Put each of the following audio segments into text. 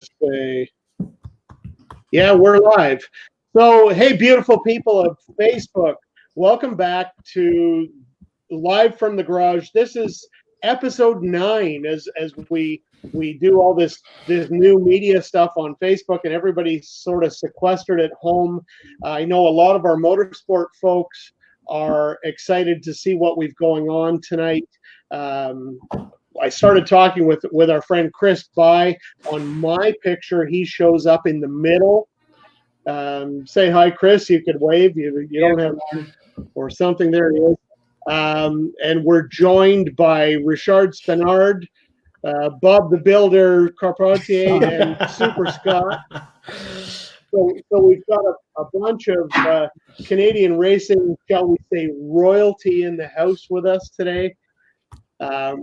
say, yeah, we're live. So, hey, beautiful people of Facebook, welcome back to Live from the Garage. This is episode 9 as we do all this new media stuff on Facebook, and everybody's sort of sequestered at home. I know a lot of our motorsport folks are excited to see what we've going on tonight. I started talking with our friend Chris By. On my picture, he shows up in the middle. Say hi, Chris. You could wave. You don't have or something. There he is. And we're joined by Richard, Spenard, Bob the Builder, Carpentier, and Super Scott. So we've got a bunch of Canadian racing, shall we say, royalty in the house with us today.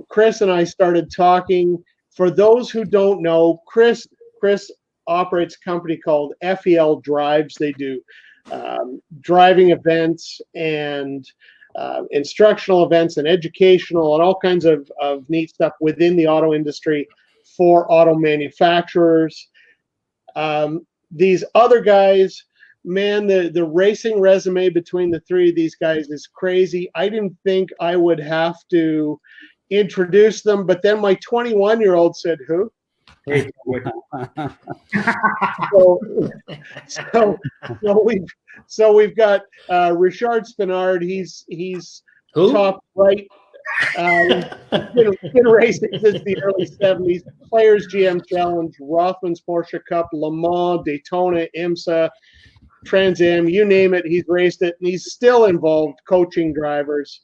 Chris and I started talking. For those who don't know, Chris operates a company called FEL Drives. They do driving events and instructional events and educational and all kinds of neat stuff within the auto industry for auto manufacturers. These other guys, man, the racing resume between the three of these guys is crazy. I didn't think I would have to introduce them, but then my 21-year-old said, "Who?" Hey, so we've got Richard Spenard. He's Who? top right. Been racing since the early 70s. Players GM Challenge, Rothman's Porsche Cup, Le Mans, Daytona, IMSA, Trans Am, you name it, he's raced it, and he's still involved coaching drivers.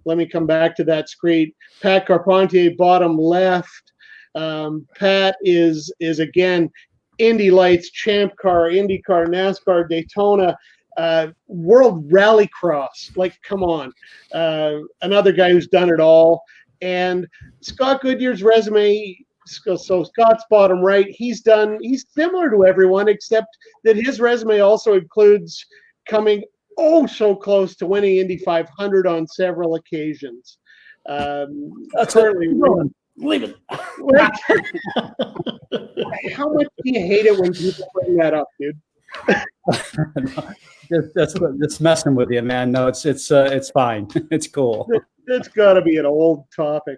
Let me come back to that screen. Pat Carpentier, bottom left. Pat is again Indy Lights, Champ Car, IndyCar, NASCAR, Daytona, World Rallycross. Like, come on, another guy who's done it all. And Scott Goodyear's resume. So Scott's bottom right. He's similar to everyone, except that his resume also includes coming so close to winning Indy 500 on several occasions. Currently, leave it. How much do you hate it when people bring that up, dude? That's messing with you, man. No, it's fine. It's cool. It's got to be an old topic.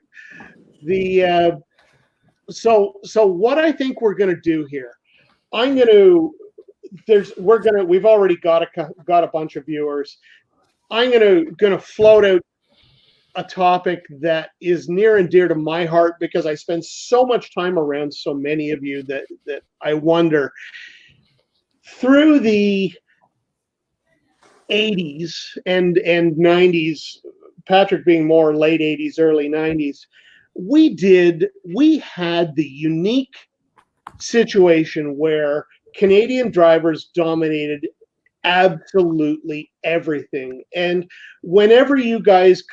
So what I think we're going to do here, we've already got a bunch of viewers. I'm going to float out a topic that is near and dear to my heart because I spend so much time around so many of you that I wonder, through the 80s and 90s, Patrick being more late 80s, early 90s, we had the unique situation where Canadian drivers dominated absolutely everything. And whenever you guys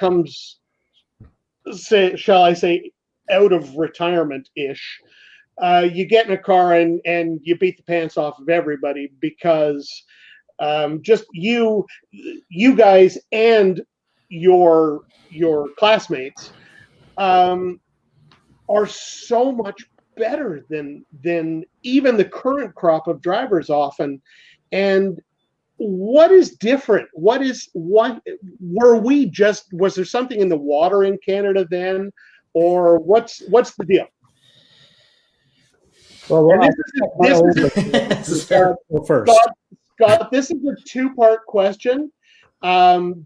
shall I say, out of retirement-ish, you get in a car and you beat the pants off of everybody because just you guys and your classmates are so much better than even the current crop of drivers often. And what is different? Was there something in the water in Canada then, or what's the deal? Well, first, Scott, this is a two-part question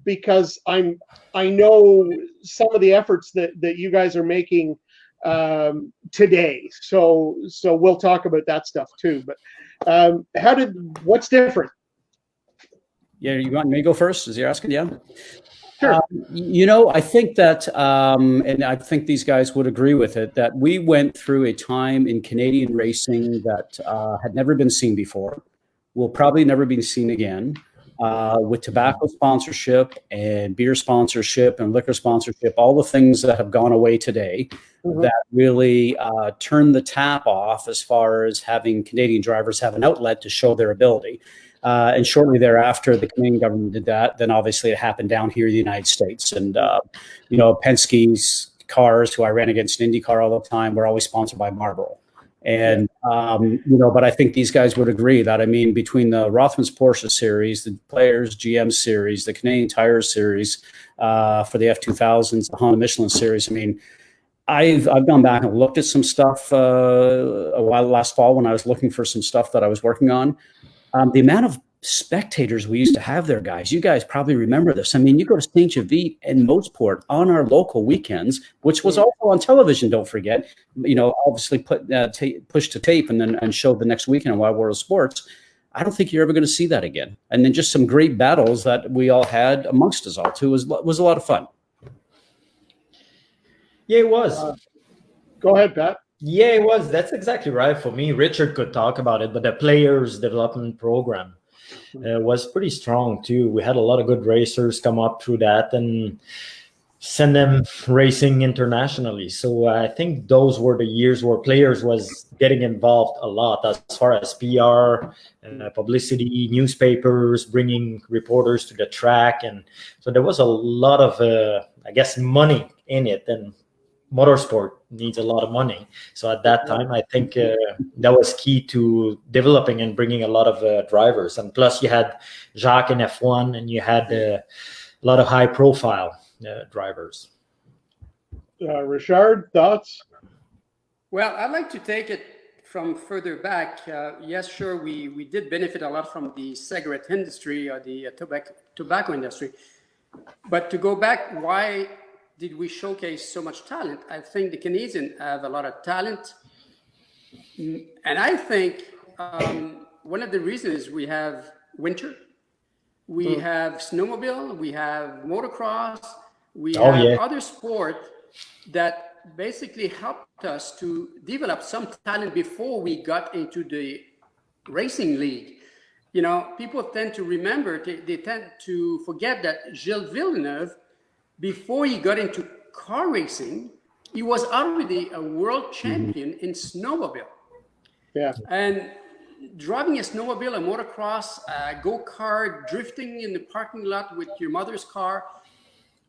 because I know some of the efforts that you guys are making today. So we'll talk about that stuff too. But what's different? Yeah, you want me to go first? Is he asking? Yeah. Sure. I think that, and I think these guys would agree with it, that we went through a time in Canadian racing that had never been seen before, will probably never be seen again, with tobacco sponsorship and beer sponsorship and liquor sponsorship, all the things that have gone away today, that really turned the tap off as far as having Canadian drivers have an outlet to show their ability. And shortly thereafter, the Canadian government did that. Then obviously it happened down here in the United States. And, Penske's cars, who I ran against in IndyCar all the time, were always sponsored by Marlboro. And, but I think these guys would agree that, I mean, between the Rothmans Porsche series, the Players GM series, the Canadian Tire series for the F2000s, the Honda Michelin series, I mean, I've gone back and looked at some stuff a while last fall when I was looking for some stuff that I was working on. The amount of spectators we used to have there, guys, you guys probably remember this. I mean, you go to St. Javit and Motsport on our local weekends, which was also on television, don't forget, obviously pushed to tape and showed the next weekend on Wide World of Sports. I don't think you're ever going to see that again. And then just some great battles that we all had amongst us all too was a lot of fun. Yeah, it was. Go ahead, Pat. Yeah, it was. That's exactly right. For me, Richard could talk about it, but the players development program was pretty strong too. We had a lot of good racers come up through that and send them racing internationally. So I think those were the years where players was getting involved a lot as far as PR, publicity, newspapers, bringing reporters to the track. And so there was a lot of, money in it. And motorsport needs a lot of money. So at that time, I think that was key to developing and bringing a lot of drivers. And plus you had Jacques in F1 and you had a lot of high profile drivers. Richard, thoughts? Well, I'd like to take it from further back. Yes, sure, we did benefit a lot from the cigarette industry or the tobacco industry. But to go back, why did we showcase so much talent? I think the Canadians have a lot of talent. And I think one of the reasons we have winter, we have snowmobile, we have motocross, we have other sport that basically helped us to develop some talent before we got into the racing league. People tend to remember, they tend to forget that Gilles Villeneuve, before he got into car racing, he was already a world champion in snowmobile. Yeah. And driving a snowmobile, a motocross, a go-kart, drifting in the parking lot with your mother's car,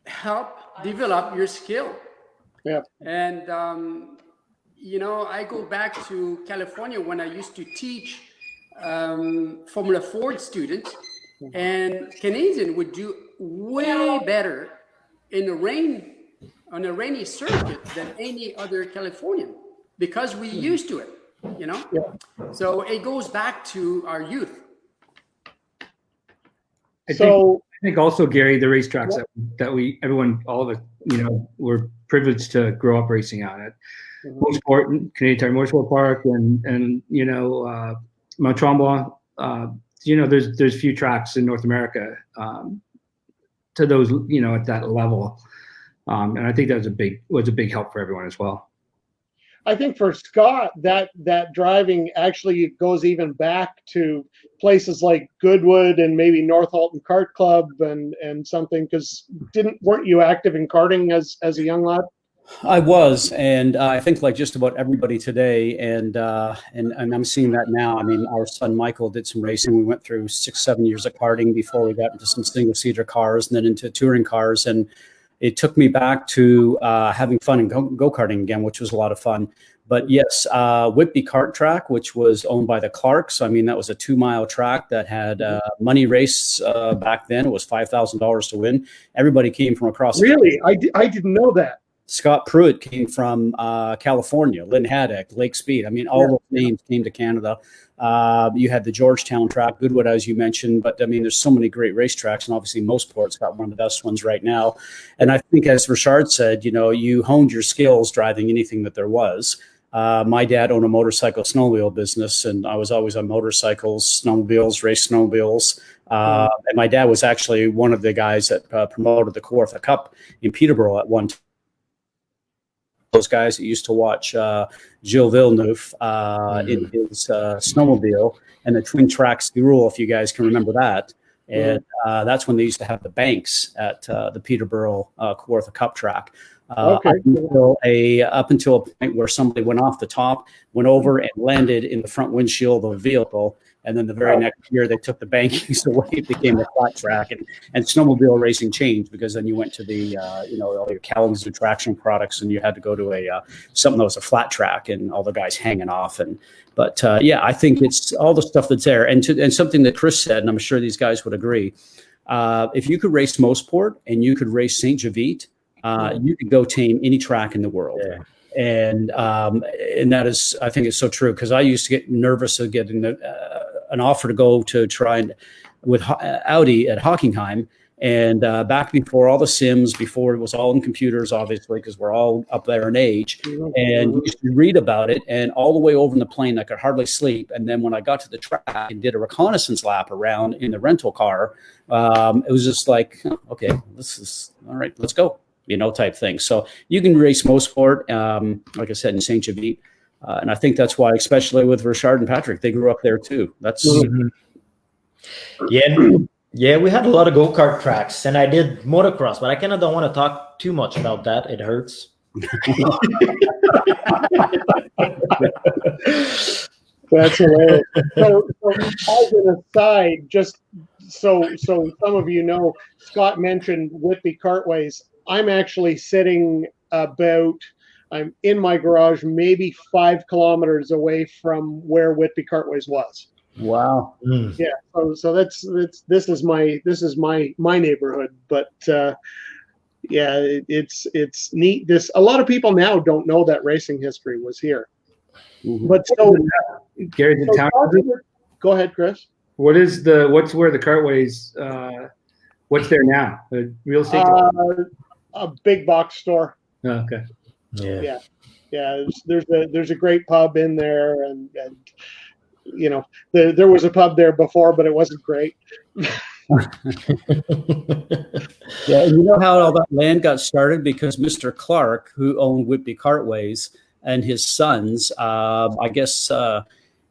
help develop your skill. Yeah. And, I go back to California when I used to teach Formula Ford students, and Canadians would do way better on a rainy circuit than any other Californian because we used to it, Yeah. So it goes back to our youth. I think also, Gary, the racetracks we're privileged to grow up racing on it. Motorsport, Canadian Tire Motorsport Park, and Mount Tremblant. There's few tracks in North America to those, at that level, and I think that was a big help for everyone as well. I think for Scott, that driving actually goes even back to places like Goodwood and maybe North Halton Kart Club and something, because weren't you active in karting as a young lad? I was, and I think like just about everybody today, and I'm seeing that now. I mean, our son Michael did some racing. We went through 6-7 years of karting before we got into some single-seater cars and then into touring cars, and it took me back to having fun in go-karting again, which was a lot of fun. But yes, Whitby Kart Track, which was owned by the Clarks. I mean, that was a 2-mile track that had money race back then. It was $5,000 to win. Everybody came from across. Really? I didn't know that. Scott Pruitt came from California, Lynn Haddock, Lake Speed. I mean, all those names came to Canada. You had the Georgetown track, Goodwood, as you mentioned. But, I mean, there's so many great racetracks, and obviously Mosport's got one of the best ones right now. And I think, as Richard said, you honed your skills driving anything that there was. My dad owned a motorcycle snowmobile business, and I was always on motorcycles, snowmobiles, race snowmobiles. And my dad was actually one of the guys that promoted the Kawartha Cup in Peterborough at one time. Those guys that used to watch Gilles Villeneuve in his snowmobile and the Twin Tracks rule, if you guys can remember that. And that's when they used to have the banks at the Peterborough Kawartha Cup track. Okay. Up until a point where somebody went off the top, went over and landed in the front windshield of a vehicle. And then the very next year, they took the bankings away. It became a flat track, and snowmobile racing changed because then you went to the, all your Kalamazoo traction products, and you had to go to something that was a flat track, and all the guys hanging off. But I think it's all the stuff that's there, and something that Chris said, and I'm sure these guys would agree. If you could race Mosport and you could race Saint Javit, you could go tame any track in the world. Yeah. And that is, I think it's so true, because I used to get nervous of getting an offer to go to try and with Audi at Hockenheim. And back before all the sims, before it was all in computers, obviously, because we're all up there in age, and you used to read about it, and all the way over in the plane, I could hardly sleep. And then when I got to the track and did a reconnaissance lap around in the rental car, it was just like, okay, this is all right, let's go, type thing. So you can race Mosport, like I said, in Saint Javit. And I think that's why, especially with Richard and Patrick, they grew up there too. That's Yeah, we had a lot of go-kart tracks, and I did motocross, but I kind of don't want to talk too much about that. It hurts. That's hilarious. So as an aside, just so some of you know, Scott mentioned Whitby Cartways. I'm actually sitting I'm in my garage, maybe 5 kilometers away from where Whitby Cartways was. Wow. Yeah. So this is my neighborhood, but it's neat. A lot of people now don't know that racing history was here. Mm-hmm. But Gary, the town. Go ahead, Chris. What's where the Cartways? What's there now? The real estate. A big box store. Oh, okay. Yeah. There's a great pub in there, and there was a pub there before, but it wasn't great. Yeah, and you know how all that land got started? Because Mr. Clark, who owned Whitby Cartways, and his sons, I guess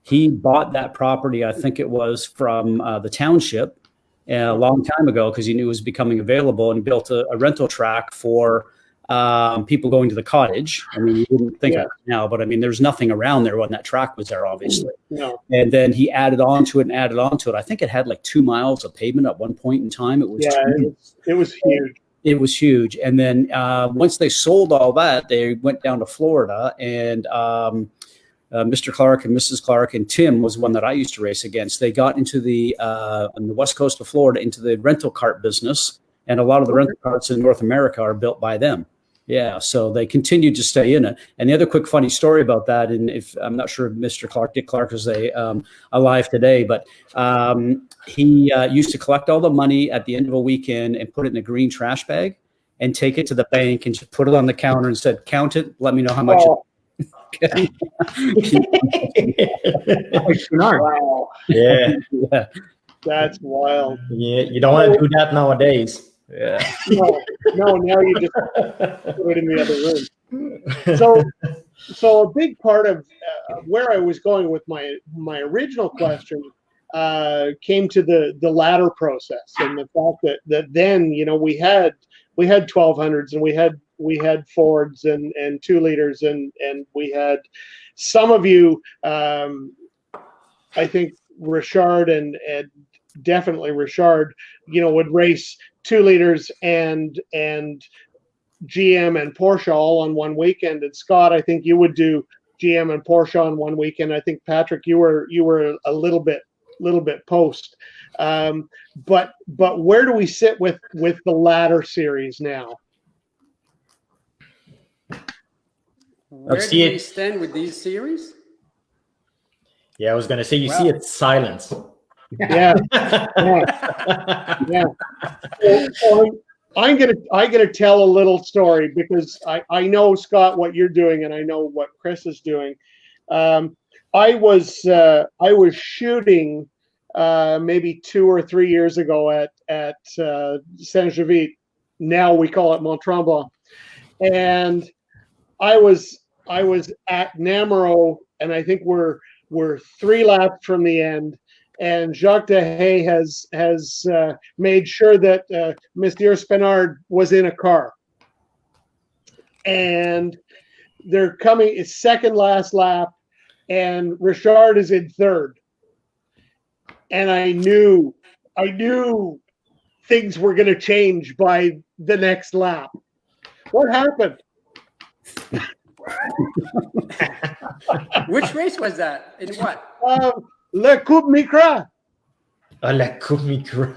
he bought that property, I think it was from the township a long time ago, because he knew it was becoming available, and built a rental track for people going to the cottage. I mean, you wouldn't think of it now, but I mean, there's nothing around there when that track was there, obviously. No. And then he added on to it. I think it had like 2 miles of pavement at one point in time. It was it was huge. It was huge. And then once they sold all that, they went down to Florida, and Mr. Clark and Mrs. Clark and Tim was one that I used to race against. They got into on the west coast of Florida, into the rental cart business, and a lot of the rental carts in North America are built by them. Yeah, so they continued to stay in it. And the other quick funny story about that, and if I'm not sure if Mr. Clark, Dick Clark, is alive today, but he used to collect all the money at the end of a weekend and put it in a green trash bag and take it to the bank and just put it on the counter and said, "Count it, let me know how much." Okay. Wow. Yeah. That's wild. Yeah, you don't want to do that nowadays. Yeah. No, now you just put it in the other room. So a big part of where I was going with my original question came to the ladder process, and the fact that then we had 1200s, and we had Fords and 2 liters, and we had some of you, I think Richard and definitely Richard, would race 2 liters and GM and Porsche all on one weekend. And Scott, I think you would do GM and Porsche on one weekend. I think Patrick, you were a little bit post. But where do we sit with the ladder series now? Where do we stand with these series? Yeah, I was going to say, see it's silence. Yeah. So I'm gonna tell a little story, because I know, Scott, what you're doing, and I know what Chris is doing. I was shooting maybe 2 or 3 years ago at Saint Javit. Now we call it Mont Tremblant, and I was at Namuro, and I think we're 3 laps from the end. And Jacques Dehaye has made sure that Monsieur Spenard was in a car. and they're coming. It's second last lap, and Richard is in third, and I knew things were going to change by the next lap. What happened? Which race was that? In what? Le Coupe Micra. La Coupe Micra.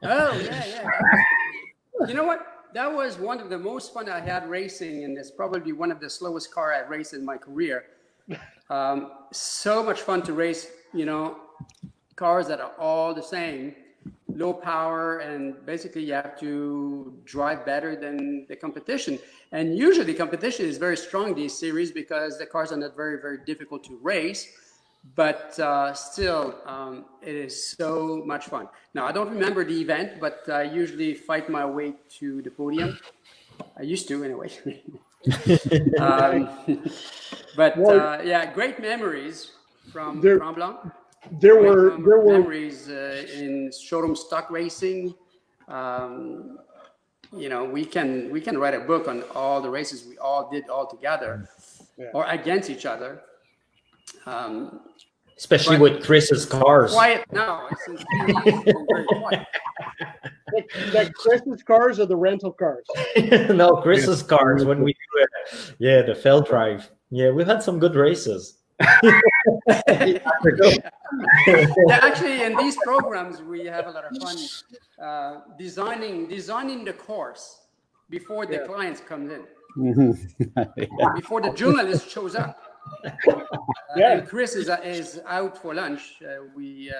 Oh, yeah. You know what? That was one of the most fun I had racing, and it's probably one of the slowest car I've raced in my career. So much fun to race, cars that are all the same, low power, and basically you have to drive better than the competition. And usually competition is very strong these series because the cars are not very, very difficult to race. But still, it is so much fun. Now, I don't remember the event, but I usually fight my way to the podium. I used to, anyway. Great memories from Tremblant. There were memories in showroom stock racing. We can write a book on all the races we all did all together or against each other. Especially with Chris's cars. Quiet now. It's very quiet. Like Chris's cars or the rental cars? No, Chris's cars when we do the Feld Drive. Yeah, we've had some good races. Actually, in these programs, we have a lot of fun designing the course before the clients comes in, before the journalist shows up. And Chris is out for lunch. We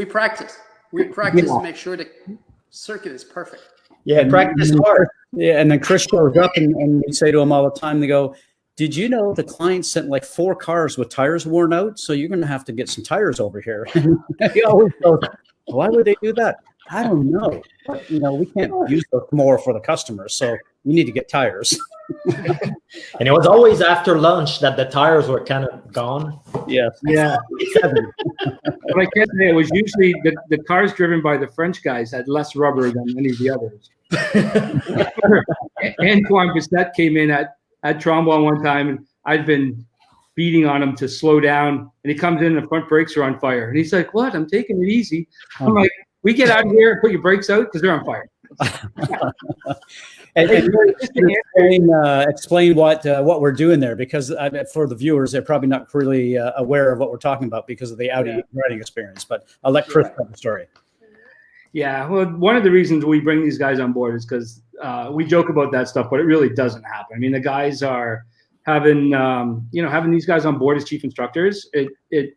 practice. To make sure the circuit is perfect. Yeah, practice hard. Yeah, and then Chris shows up, and we say to him all the time, they go, "Did you know the client sent like 4 cars with tires worn out? So you're going to have to get some tires over here." He always goes, "Why would they do that? I don't know. But, we can't use those more for the customers, so we need to get tires." And it was always after lunch that the tires were kind of gone. Yeah. But I can't say it was usually the cars driven by the French guys had less rubber than any of the others. Antoine Bissett came in at Tremblant one time, and I'd been beating on him to slow down, and he comes in and the front brakes are on fire. And he's like, "What? I'm taking it easy." I'm like, "We get out of here and put your brakes out because they're on fire." And explain what we're doing there, because for the viewers, they're probably not really aware of what we're talking about because of the Audi riding experience. But I'll let Chris tell the story. Yeah, well, one of the reasons we bring these guys on board is because we joke about that stuff, but it really doesn't happen. I mean, the guys are having these guys on board as chief instructors. It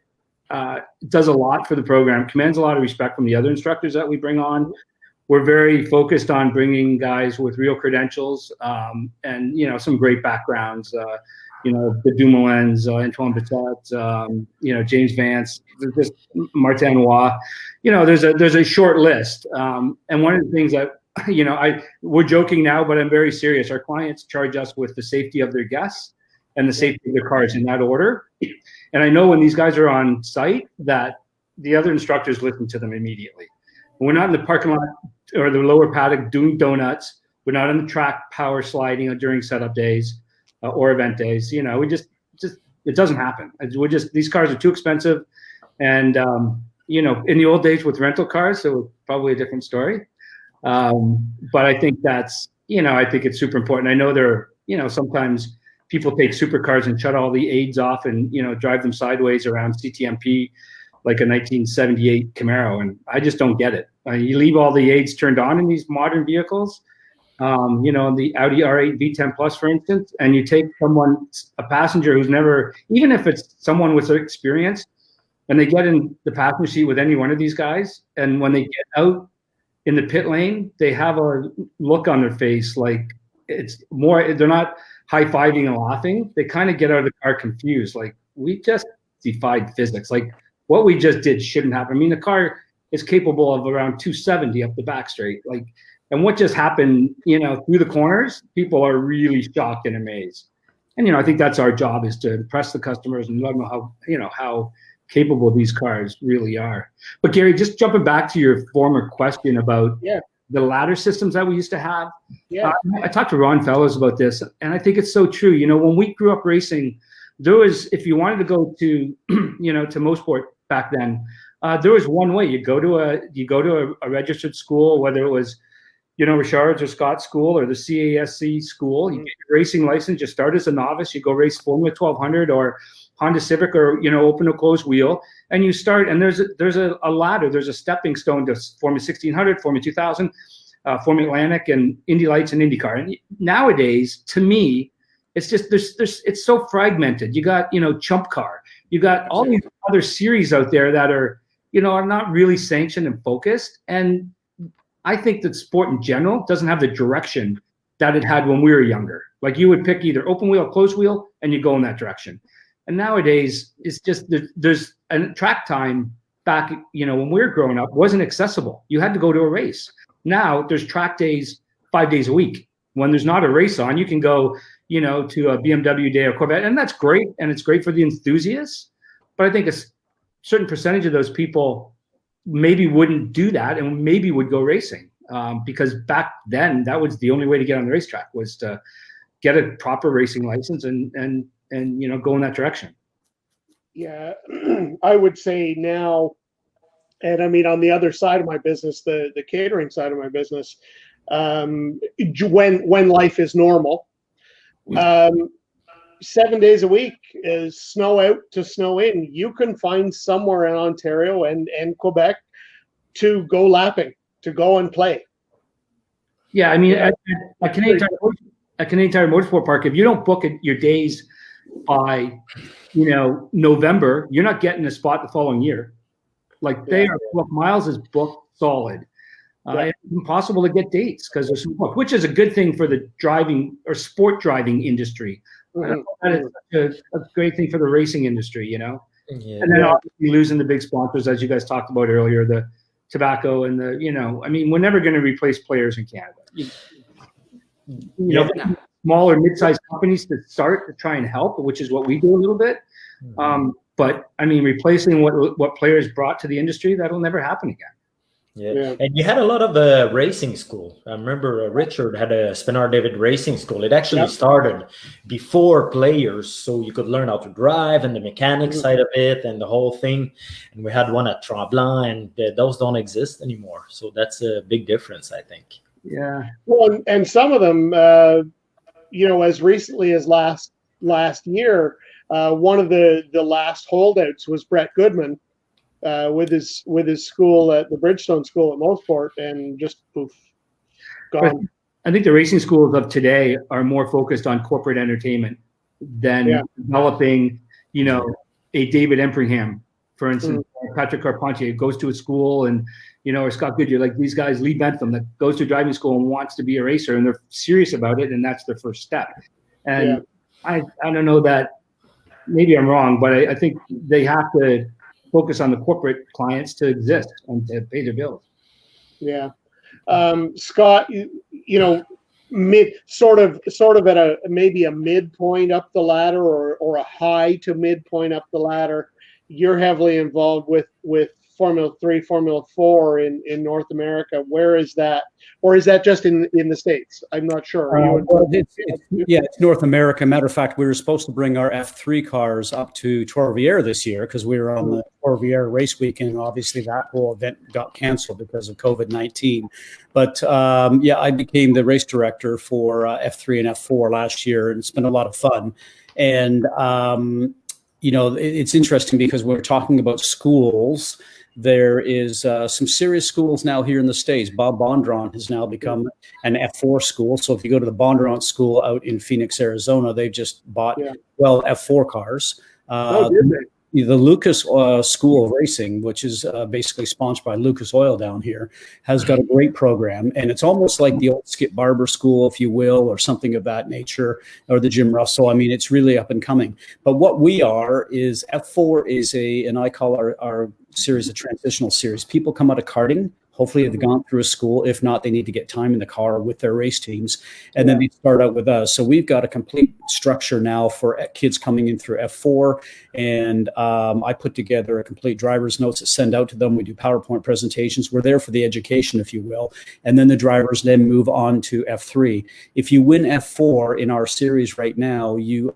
does a lot for the program, commands a lot of respect from the other instructors that we bring on. We're very focused on bringing guys with real credentials and some great backgrounds. The Dumoulins, Antoine Bissett, James Vance, just Martin Roy. There's a short list. And one of the things that we're joking now, but I'm very serious. Our clients charge us with the safety of their guests and the safety of their cars in that order. And I know when these guys are on site that the other instructors listen to them immediately. We're not in the parking lot or the lower paddock doing donuts. We're not on the track power sliding during setup days or event days. We just it doesn't happen. These cars are too expensive. And, in the old days with rental cars, it was probably a different story. But I think that's, I think it's super important. I know sometimes people take supercars and shut all the aids off and, drive them sideways around CTMP like a 1978 Camaro. And I just don't get it. You leave all the aids turned on in these modern vehicles, the Audi R8 V10 Plus, for instance, and you take a passenger who's never, even if it's someone with experience, and they get in the passenger seat with any one of these guys, and when they get out in the pit lane, they have a look on their face like it's more, they're not high-fiving and laughing. They kind of get out of the car confused, like, we just defied physics. Like, what we just did shouldn't happen. I mean, the car is capable of around 270 up the back straight. Like, and what just happened, through the corners, people are really shocked and amazed. And, I think that's our job, is to impress the customers and let them know how capable these cars really are. But Gary, just jumping back to your former question about the ladder systems that we used to have. Yeah. I talked to Ron Fellows about this, and I think it's so true. You know, when we grew up racing, there was, if you wanted to go to, you know, to Mosport back then, there was one way. You go to a registered school, whether it was, you know, Richard's or Scott's school or the CASC school. You get your racing license. You start as a novice. You go race Formula 1200 or Honda Civic or, you know, open or closed wheel, and you start. And there's a ladder. There's a stepping stone to Formula 1600, Formula 2000, Formula Atlantic, and Indy Lights and IndyCar. And nowadays, to me, it's just it's so fragmented. You got, you know, Chump Car. You got all these other series out there that are, you know, are not really sanctioned and focused. And I think that sport in general doesn't have the direction that it had when we were younger. Like, you would pick either open wheel or closed wheel, and you go in that direction. And nowadays, it's just there's a track time back, you know, when we were growing up, wasn't accessible. You had to go to a race. Now there's track days 5 days a week. When there's not a race on, you can go, you know, to a BMW day or Corvette, and that's great, and it's great for the enthusiasts. But I think a certain percentage of those people maybe wouldn't do that and maybe would go racing, because back then that was the only way to get on the racetrack, was to get a proper racing license and you know, go in that direction. Yeah, I would say now, and I mean, on the other side of my business, the catering side of my business, when life is normal, 7 days a week is snow out to snow in, you can find somewhere in Ontario and Quebec to go lapping, to go and play. Yeah, I mean, at Canadian Tire Motorsport Park, if you don't book your days by, you know, November, you're not getting a spot the following year. Like, they are booked. Miles is booked solid. It's impossible to get dates because there's some book, which is a good thing for the driving or sport driving industry. That is a great thing for the racing industry, you know. Yeah. And then obviously losing the big sponsors, as you guys talked about earlier, the tobacco and the, you know, I mean, we're never going to replace players in Canada. You know, small or mid-sized companies to start to try and help, which is what we do a little bit. But I mean, replacing what players brought to the industry, that'll never happen again. Yeah. And you had a lot of racing school. I remember Richard had a Spenard David racing school. It actually started before players, so you could learn how to drive and the mechanics side of it and the whole thing. And we had one at Tremblant, and those don't exist anymore. So that's a big difference, I think. Yeah. Well, and some of them, you know, as recently as last year, one of the last holdouts was Brett Goodman. With his school at the Bridgestone School at Mosport, and just poof, gone. I think the racing schools of today are more focused on corporate entertainment than developing, you know, a David Empringham, for instance, or Patrick Carpentier goes to a school, and, you know, or Scott Goodyear, like these guys, Lee Bentham, that goes to driving school and wants to be a racer, and they're serious about it, and that's their first step. And I don't know that, maybe I'm wrong, but I think they have to focus on the corporate clients to exist and to pay their bills. Yeah. Scott, you know, sort of at a maybe a midpoint up the ladder or a high to midpoint up the ladder, you're heavily involved with Formula 3, Formula 4 in North America. Where is that? Or is that just in the States? I'm not sure. Well, it's North America. Matter of fact, we were supposed to bring our F3 cars up to Trois-Rivières this year because we were on the Trois-Rivières race weekend. Obviously, that whole event got canceled because of COVID-19. But I became the race director for F3 and F4 last year, and it's been a lot of fun. And you know, it's interesting because we're talking about schools. There is some serious schools now here in the States. Bob Bondurant has now become an F4 school. So if you go to the Bondurant school out in Phoenix, Arizona, they've just bought 12 F4 cars. The Lucas School of Racing, which is basically sponsored by Lucas Oil down here, has got a great program. And it's almost like the old Skip Barber School, if you will, or something of that nature, or the Jim Russell. I mean, it's really up and coming. But what we are is F4 is and I call our series a transitional series. People come out of karting, Hopefully they've gone through a school. If not, they need to get time in the car with their race teams, and then they start out with us. So we've got a complete structure now for kids coming in through F4, and I put together a complete driver's notes that send out to them. We do PowerPoint presentations. We're there for the education, if you will, and then the drivers then move on to F3. If you win F4 in our series right now, you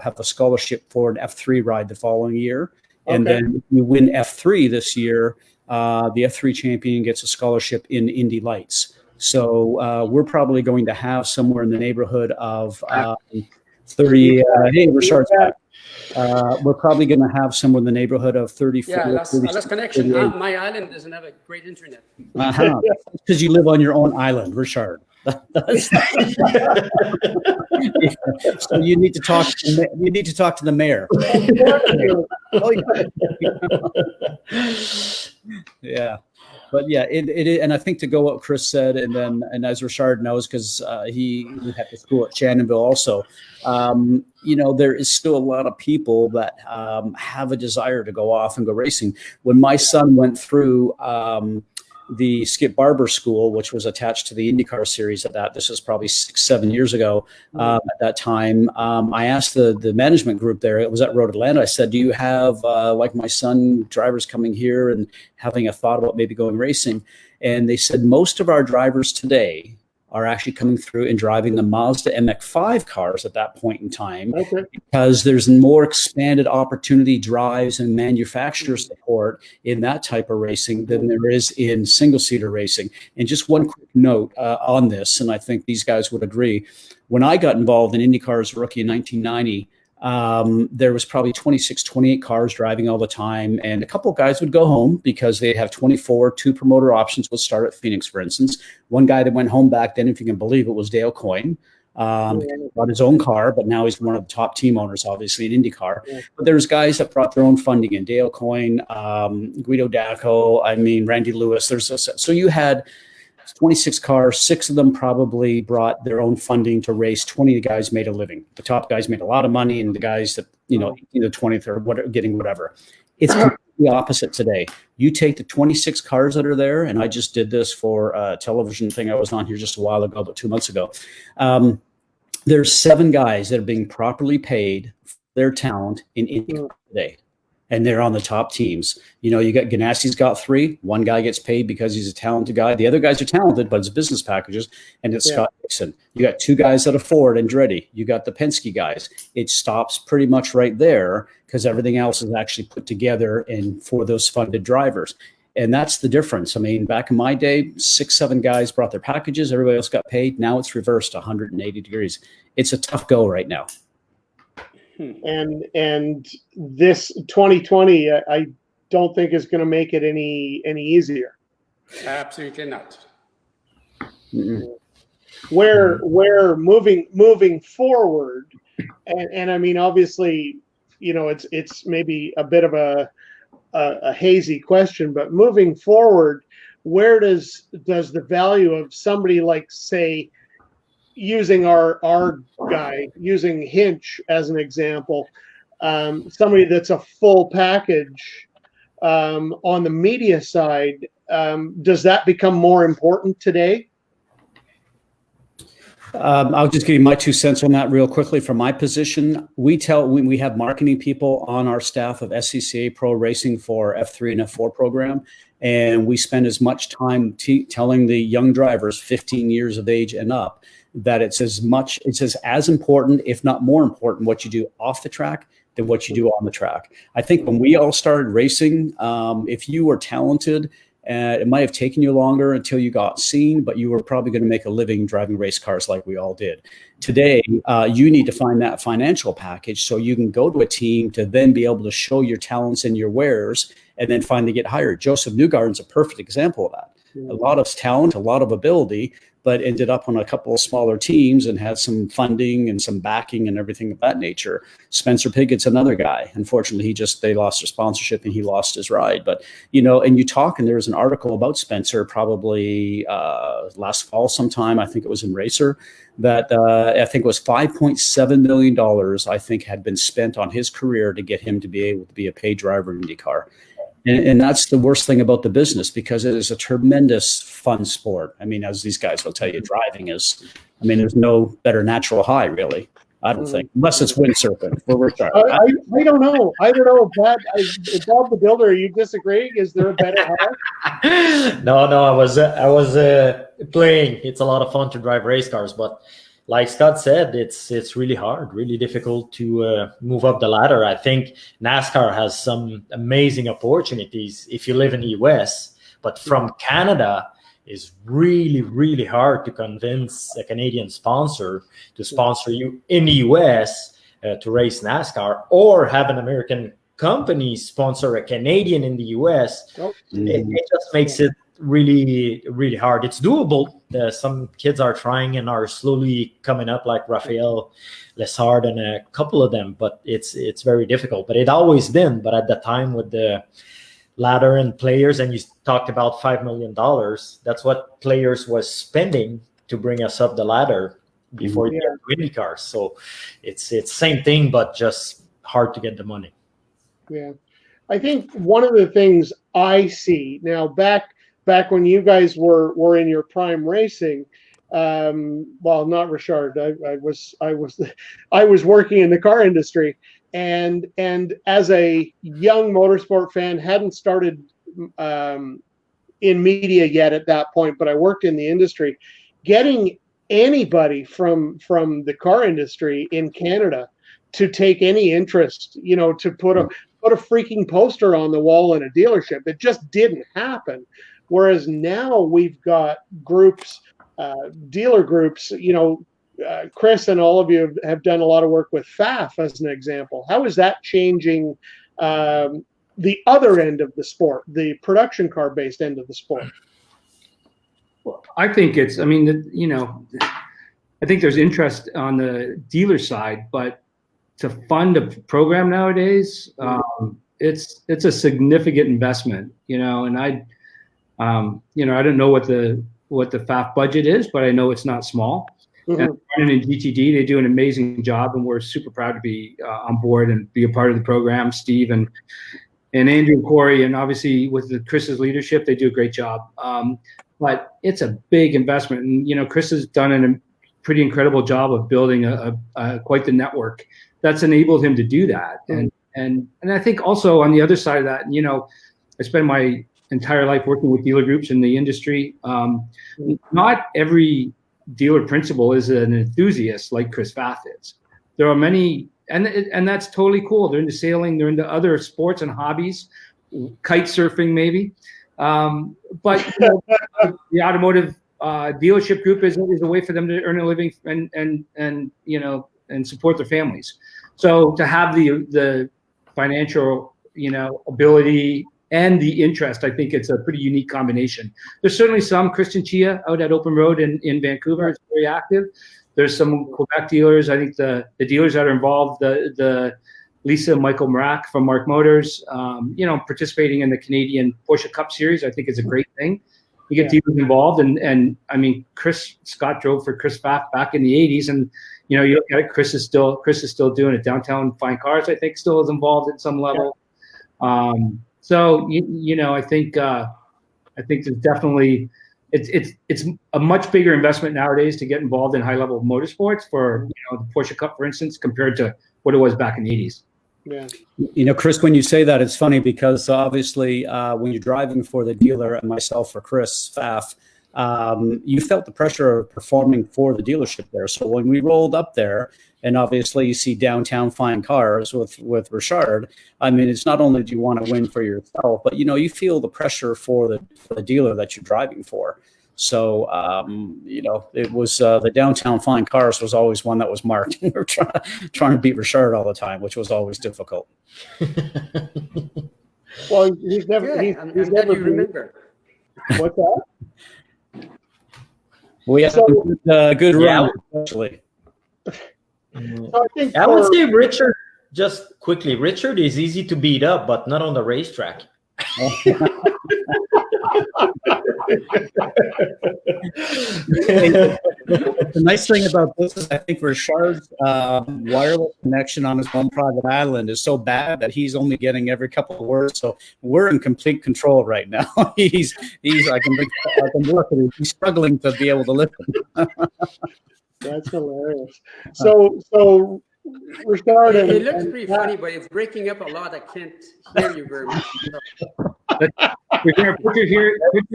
have a scholarship for an F3 ride the following year, and then if you win F3 this year, the F3 champion gets a scholarship in Indy Lights. So we're probably going to have somewhere in the neighborhood of 30. Hey, Richard's back. We're probably going to have somewhere in the neighborhood of 34. Yeah, less connection. My island doesn't have a great internet. Because you live on your own island, Richard. So you need to talk. You need to talk to the mayor. Yeah, but yeah, it and I think to go what Chris said, and as Richard knows, because he had to school at Shannonville also. There is still a lot of people that have a desire to go off and go racing. When my son went through the Skip Barber School, which was attached to the IndyCar series this was probably 6-7 years ago. At that time, I asked the management group there, it was at Road Atlanta. I said, do you have, like my son, drivers coming here and having a thought about maybe going racing? And they said, most of our drivers today are actually coming through and driving the Mazda MX-5 cars at that point in time, because there's more expanded opportunity drives and manufacturer support in that type of racing than there is in single-seater racing. And just one quick note on this, and I think these guys would agree. When I got involved in IndyCar as a rookie in 1990, there was probably 26, 28 cars driving all the time. And a couple of guys would go home because they'd have 24, 2 promoter options would start at Phoenix, for instance. One guy that went home back then, if you can believe it, was Dale Coyne. Brought his own car, but now he's one of the top team owners, obviously, in IndyCar. But there's guys that brought their own funding in. Dale Coyne, Guido Daco, Randy Lewis. So you had 26 cars, 6 of them probably brought their own funding to race. 20 guys made a living. The top guys made a lot of money, and the guys that, the 20th or getting whatever. It's completely opposite today. You take the 26 cars that are there, and I just did this for a television thing I was on here just a while ago, about 2 months ago. There's 7 guys that are being properly paid for their talent in IndyCar today. And they're on the top teams. You got Ganassi's got 3. One guy gets paid because he's a talented guy. The other guys are talented, but it's business packages. And it's Scott Dixon. You got 2 guys out of Ford, Andretti. You got the Penske guys. It stops pretty much right there because everything else is actually put together and for those funded drivers. And that's the difference. Back in my day, 6-7 guys brought their packages. Everybody else got paid. Now it's reversed 180 degrees. It's a tough go right now. And this 2020, I don't think is going to make it any easier. Absolutely not. Where moving forward, and obviously, it's maybe a bit of a hazy question, but moving forward, where does the value of somebody like, say, using our guy, using Hinch as an example, somebody that's a full package on the media side, does that become more important today? I'll just give you my 2 cents on that real quickly. From my position, we have marketing people on our staff of SCCA Pro Racing for F3 and F4 program, and we spend as much time telling the young drivers 15 years of age and up that it's as important, if not more important, what you do off the track than what you do on the track. I think when we all started racing, if you were talented, it might have taken you longer until you got seen, but you were probably going to make a living driving race cars like we all did. Today, you need to find that financial package so you can go to a team to then be able to show your talents and your wares and then finally get hired. Joseph Newgarden's a perfect example of that. A lot of talent, a lot of ability, but ended up on a couple of smaller teams and had some funding and some backing and everything of that nature. Spencer Pigot's another guy. Unfortunately, they lost their sponsorship and he lost his ride. But, and you talk, and there was an article about Spencer probably last fall sometime, I think it was in Racer, that I think it was $5.7 million, I think, had been spent on his career to get him to be able to be a paid driver in IndyCar. And that's the worst thing about the business, because it is a tremendous fun sport. I mean, as these guys will tell you, driving is, I mean, there's no better natural high, really. I don't think, unless it's windsurfing. I don't know. I don't know. Bob the Builder, are you disagreeing? Is there a better high? No, I was playing. It's a lot of fun to drive race cars, but like Scott said, it's really hard, really difficult to move up the ladder. I think NASCAR has some amazing opportunities if you live in the US, but from Canada is really, really hard to convince a Canadian sponsor to sponsor you in the US to race NASCAR, or have an American company sponsor a Canadian in the US. It just makes it really, really hard. It's doable. Some kids are trying and are slowly coming up, like Raphael Lessard and a couple of them, but it's very difficult. But it always been. But at the time with the ladder and players, and you talked about $5 million, that's what players was spending to bring us up the ladder before you get Indy cars. So it's same thing, but just hard to get the money. Yeah. I think one of the things I see now, back when you guys were in your prime racing, well, not Richard, I was working in the car industry, and as a young motorsport fan, hadn't started in media yet at that point, but I worked in the industry. Getting anybody from the car industry in Canada to take any interest, to put a freaking poster on the wall in a dealership, it just didn't happen. Whereas now we've got groups, dealer groups, Chris and all of you have done a lot of work with FAF as an example. How is that changing the other end of the sport, the production car based end of the sport? Well, I think I think there's interest on the dealer side, but to fund a program nowadays, it's a significant investment, and I don't know what the FAF budget is, but I know it's not small. And running in GTD, they do an amazing job, and we're super proud to be on board and be a part of the program. Steve and Andrew and Corey, and obviously with Chris's leadership, they do a great job. But it's a big investment, and Chris has done a pretty incredible job of building quite the network that's enabled him to do that. And I think also on the other side of that, I spent my entire life working with dealer groups in the industry. Not every dealer principal is an enthusiast like Chris Pfaff is. There are many, and that's totally cool. They're into sailing, they're into other sports and hobbies, kite surfing maybe. But the automotive dealership group is a way for them to earn a living and support their families. So to have the financial ability and the interest, I think it's a pretty unique combination. There's certainly some. Christian Chia out at Open Road in Vancouver is very active. There's some Quebec dealers. I think the dealers that are involved, the Lisa and Michael Mrak from Mark Motors, participating in the Canadian Porsche Cup Series, I think is a great thing. You get dealers involved, and I mean, Scott drove for Chris Pfaff back in the 80s, and you look at it, Chris is still doing it. Downtown Fine Cars, I think, still is involved at some level. So I think there's definitely it's a much bigger investment nowadays to get involved in high level motorsports for the Porsche Cup, for instance, compared to what it was back in the 80s. Yeah. Chris, when you say that, it's funny because obviously when you're driving for the dealer and myself for Chris Pfaff, you felt the pressure of performing for the dealership there. So when we rolled up there, and obviously you see downtown fine cars with Richard, I mean, it's not only do you want to win for yourself, but you feel the pressure for the dealer that you're driving for. So it was the downtown fine cars was always one that was marked. We were trying to beat Richard all the time, which was always difficult. Well, he's never. Yeah, I'm glad you remember. What's that? We had a good run, actually. So I would say Richard, just quickly, Richard is easy to beat up, but not on the racetrack. The nice thing about this is I think Richard's wireless connection on his own private island is so bad that he's only getting every couple of words. So we're in complete control right now. he's I can look at him. He's struggling to be able to listen. That's hilarious. So Richard, It looks pretty funny, but it's breaking up a lot. I can't hear you very much. Put your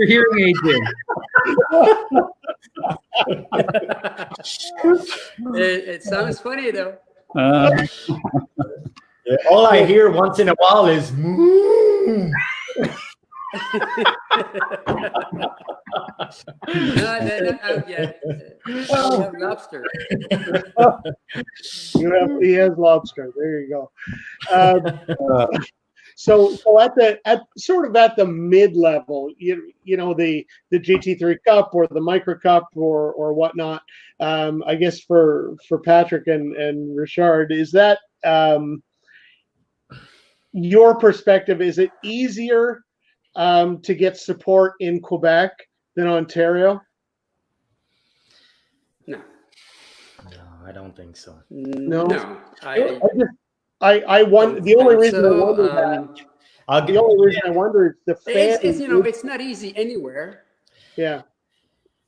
hearing aids in. It sounds funny though. All I hear once in a while is moo. No, they're not out yet. We have lobster. He has lobster. There you go. So at the mid level, you know the GT3 Cup or the Micro Cup or whatnot. I guess for Patrick and Richard, is that your perspective? Is it easier to get support in Quebec than Ontario? No, I don't think so. No. I wonder. The only reason I wonder that. The only reason I wonder is the fans. It's not easy anywhere. Yeah.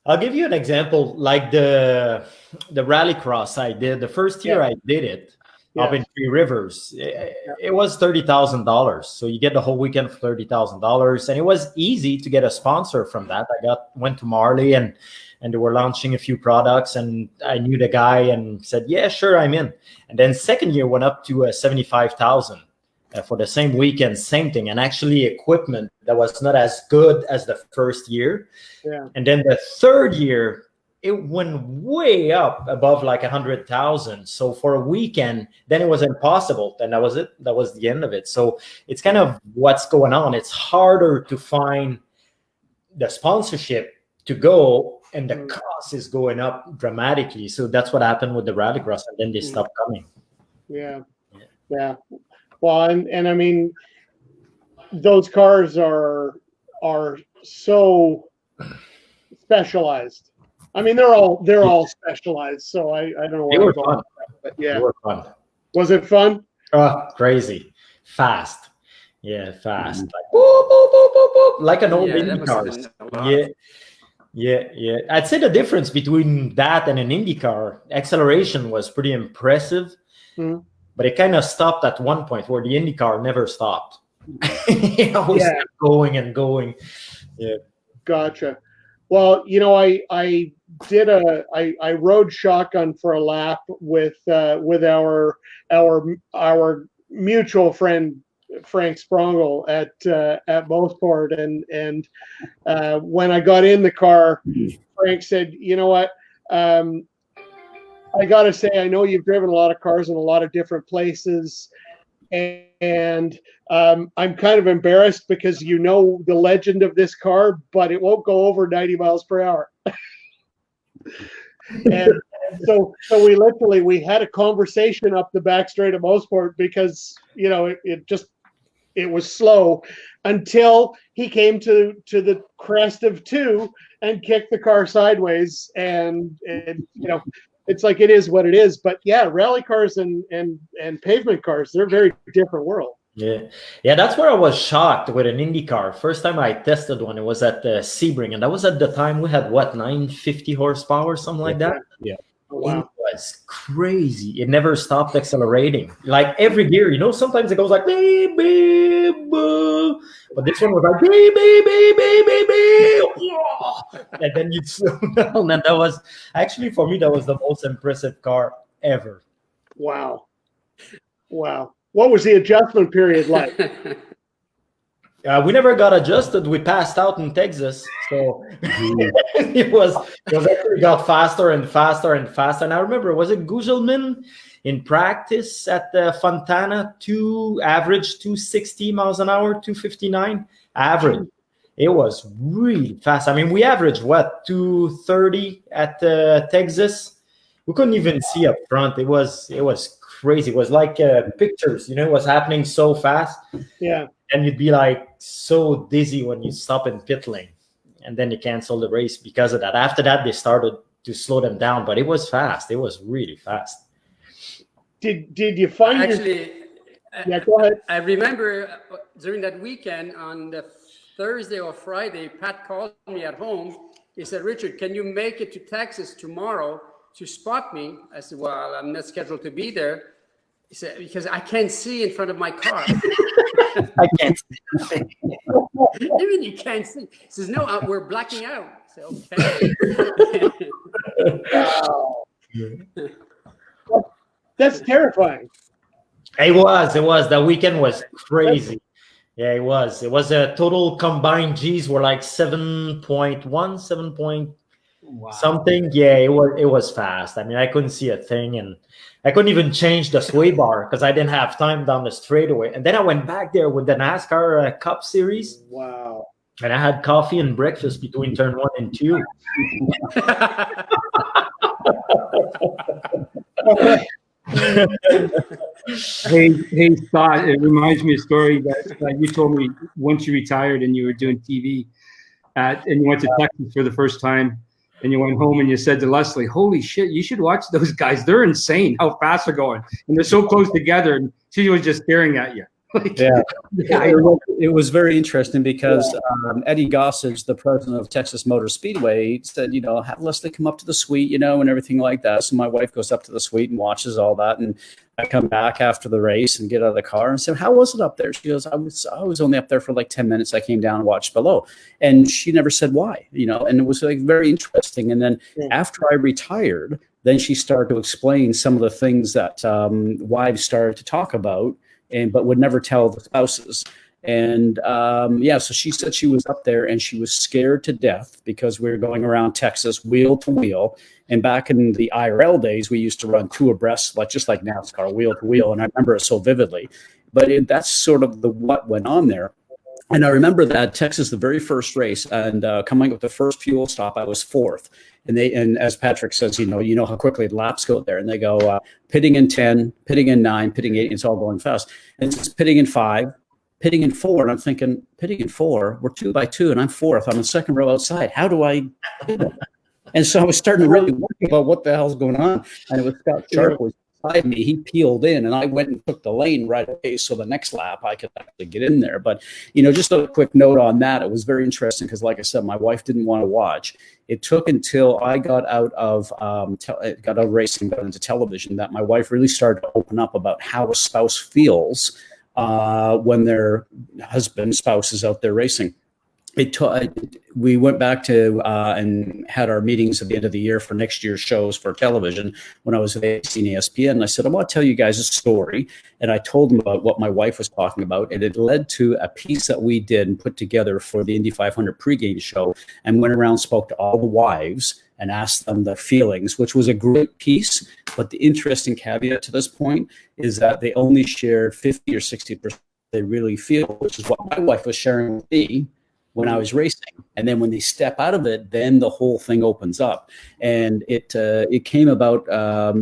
I'll give you an example, like the rallycross I did. The first year I did it up in Three Rivers, it was $30,000. So you get the whole weekend for $30,000, and it was easy to get a sponsor from that. Went to Marley and they were launching a few products, and I knew the guy and said, yeah, sure, I'm in. And then second year went up to 75,000 for the same weekend, same thing, and actually equipment that was not as good as the first year. Yeah. And then the third year, it went way up above like 100,000. So for a weekend, then it was impossible. Then that was it. That was the end of it. So it's kind of what's going on. It's harder to find the sponsorship to go, and the cost is going up dramatically. So that's what happened with the rallycross, and then they stopped coming. Yeah. Well, and I mean, those cars are so specialized. I mean, they're all specialized. So I don't know. They were fun, but yeah, they were fun. Was it fun? Oh, crazy, fast. Yeah, fast. Like boop, boop, boop, boop, boop, like an old Indy car. Yeah. I'd say the difference between that and an Indy car, acceleration was pretty impressive, but it kind of stopped at one point where the Indy car never stopped. It always kept going and going. Yeah. Gotcha. Well, you know, I rode shotgun for a lap with our mutual friend Frank Sprongel at Mosport, and when I got in the car, Frank said, "You know what? I got to say, I know you've driven a lot of cars in a lot of different places, and I'm kind of embarrassed because you know the legend of this car, but it won't go over 90 miles per hour." And so we had a conversation up the back straight of Mosport because, you know, it was slow until he came to the crest of 2 and kicked the car sideways, and you know, it's like, it is what it is. But yeah, rally cars and pavement cars, they're a very different world. Yeah, that's where I was shocked with an Indy car. First time I tested one, it was at Sebring, and that was at the time we had 950 horsepower, something like that. Yeah. Oh, wow. It was crazy. It never stopped accelerating. Like every gear, you know, sometimes it goes like beep, beep, boo. But this one was like beep, beep, beep, beep, beep, beep. And then you'd slow down. And that was actually, for me, that was the most impressive car ever. Wow. What was the adjustment period like? We never got adjusted. We passed out in Texas, so it actually got faster and faster and faster. And I remember, was it Gugelmin in practice at the Fontana, average 260 miles an hour, 259 average. It was really fast. I mean, we averaged 230 at Texas. We couldn't even see up front. It was crazy. It was like pictures. You know, it was happening so fast. Yeah. And you'd be like so dizzy when you stop in pit lane, and then you cancel the race because of that. After that, they started to slow them down, but it was fast. It was really fast. Did you find yeah, go ahead. I remember during that weekend on the Thursday or Friday, Pat called me at home. He said, "Richard, can you make it to Texas tomorrow to spot me?" I said, "Well, I'm not scheduled to be there." He said, "Because I can't see in front of my car." I can't see. I mean, you can't see. He says, "No, we're blacking out." I said, "Okay." Wow. That's terrifying. It was. That weekend was crazy. Yeah, it was. It was a total combined G's were like 7.1, 7 point something. Yeah, it was fast. I mean, I couldn't see a thing, and I couldn't even change the sway bar because I didn't have time down the straightaway. And then I went back there with the NASCAR Cup Series. Wow. And I had coffee and breakfast between turn 1 and 2. Hey, Scott, it reminds me of a story that you told me once you retired and you were doing TV and you went to Texas for the first time, and you went home and you said to Leslie, "Holy shit, you should watch those guys. They're insane how fast they're going. And they're so close together." And she was just staring at you. Yeah, it was very interesting because Eddie Gossage, the president of Texas Motor Speedway, said, have Leslie come up to the suite, and everything like that. So my wife goes up to the suite and watches all that. And I come back after the race and get out of the car and said, "How was it up there?" She goes, I was only up there for like 10 minutes. I came down and watched below. And she never said why, and it was like very interesting. And then after I retired, then she started to explain some of the things that wives started to talk about, but would never tell the spouses. And so she said she was up there and she was scared to death because we were going around Texas wheel to wheel. And back in the IRL days, we used to run 2 abreast, just like NASCAR, wheel to wheel. And I remember it so vividly. But that's sort of what went on there. And I remember that Texas, the very first race, and coming up with the first fuel stop, I was 4th. And as Patrick says, you know how quickly the laps go there. And they go pitting in 10, pitting in 9, pitting 8, and it's all going fast. And it's pitting in 5, pitting in 4. And I'm thinking, pitting in 4, we're 2 by 2, and I'm 4th. I'm in second row outside. How do I do that? And so I was starting to really worry about what the hell's going on. And it was Scott Sharp was beside me. He peeled in, and I went and took the lane right away. So the next lap, I could actually get in there. But, just a quick note on that. It was very interesting because, like I said, my wife didn't want to watch. It took until I got out of racing, got into television, that my wife really started to open up about how a spouse feels when their spouse is out there racing. We went back to and had our meetings at the end of the year for next year's shows for television when I was at ABC and ESPN. And I said, I want to tell you guys a story. And I told them about what my wife was talking about. And it led to a piece that we did and put together for the Indy 500 pregame show, and went around, spoke to all the wives and asked them their feelings, which was a great piece. But the interesting caveat to this point is that they only shared 50 or 60% they really feel, which is what my wife was sharing with me when I was racing. And then when they step out of it, then the whole thing opens up. And it came about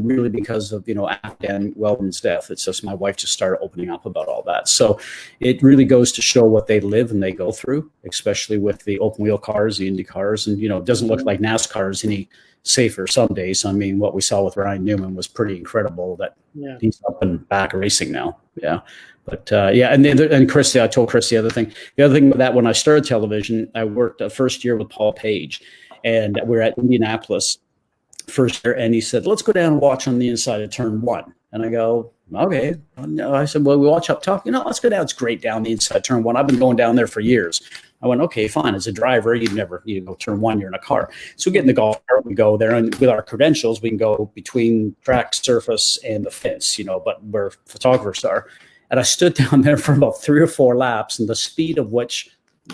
really because of, after Dan Wellman's death. It's just my wife just started opening up about all that. So it really goes to show what they live and they go through, especially with the open wheel cars, the Indy cars. And, it doesn't look like NASCAR is any safer some days. I mean, what we saw with Ryan Newman was pretty incredible that he's up and back racing now. Yeah. But and Chris, I told Chris the other thing with that, when I started television, I worked the first year with Paul Page, and we're at Indianapolis first year, and he said, "Let's go down and watch on the inside of turn 1." And I go, "Okay." I said, "Well, we watch up top. Let's go down. It's great down the inside turn 1. I've been going down there for years." I went, "Okay, fine. As a driver, you go turn 1, you're in a car." So we get in the golf cart, we go there, and with our credentials, we can go between track, surface, and the fence, but where photographers are. And I stood down there for about 3 or 4 laps, and the speed of which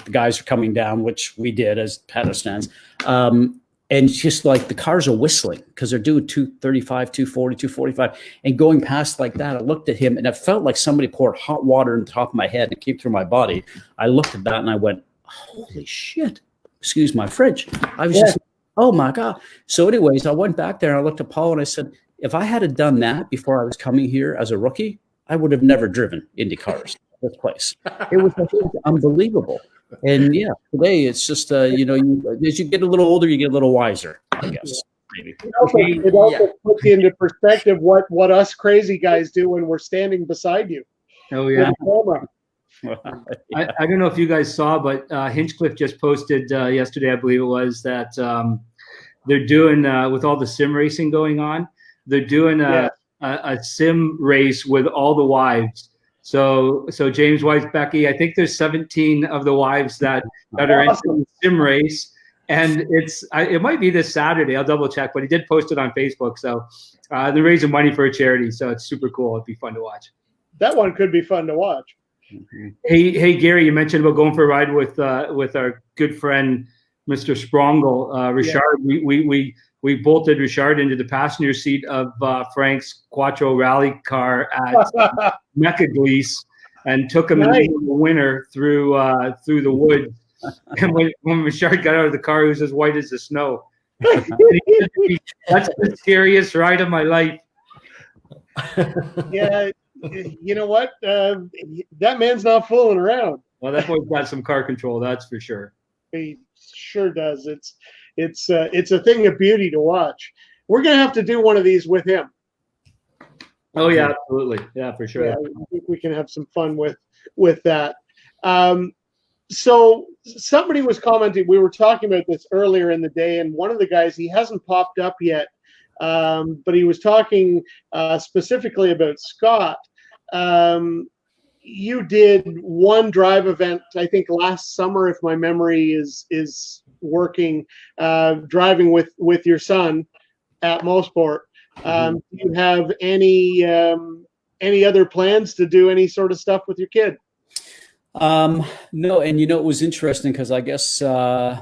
the guys are coming down, which we did as paddock stands, and just like the cars are whistling because they're doing 235, 240, 245, and going past like that. I looked at him, and it felt like somebody poured hot water on the top of my head and it came through my body. I looked at that and I went, "Holy shit!" Excuse my French. I was just, oh my God. So, anyways, I went back there and I looked at Paul and I said, "If I had done that before I was coming here as a rookie, I would have never driven Indy cars." this place. It was unbelievable. And yeah, today it's just, as you get a little older, you get a little wiser, I guess. Maybe. It also puts you into perspective what us crazy guys do when we're standing beside you. Oh, yeah. Yeah. I don't know if you guys saw, but Hinchcliffe just posted yesterday, I believe it was, that they're doing, with all the sim racing going on, they're doing a sim race with all the wives. So James' wife, Becky, I think there's 17 of the wives that are in the sim race. And it might be this Saturday. I'll double check, but he did post it on Facebook. So they're raising money for a charity. So it's super cool. It'd be fun to watch. That one could be fun to watch. Mm-hmm. Hey, Gary, you mentioned about going for a ride with our good friend, Mr. Sprongle, Richard. Yeah. We bolted Richard into the passenger seat of Frank's Quattro rally car at Meccagliese and took him in the winter through the woods. And when Richard got out of the car, he was as white as the snow. That's the scariest ride of my life. Yeah, you know what? That man's not fooling around. Well, that boy's got some car control, that's for sure. He sure does. It's a thing of beauty to watch. We're gonna have to do one of these with him. Oh yeah, absolutely. Yeah, for sure. Yeah, I think we can have some fun with that. So somebody was commenting, we were talking about this earlier in the day, and one of the guys, he hasn't popped up yet, but he was talking specifically about Scott. You did one drive event, I think last summer, if my memory is working, driving with your son at Mosport. Do you have any other plans to do any sort of stuff with your kid? No, and it was interesting because I guess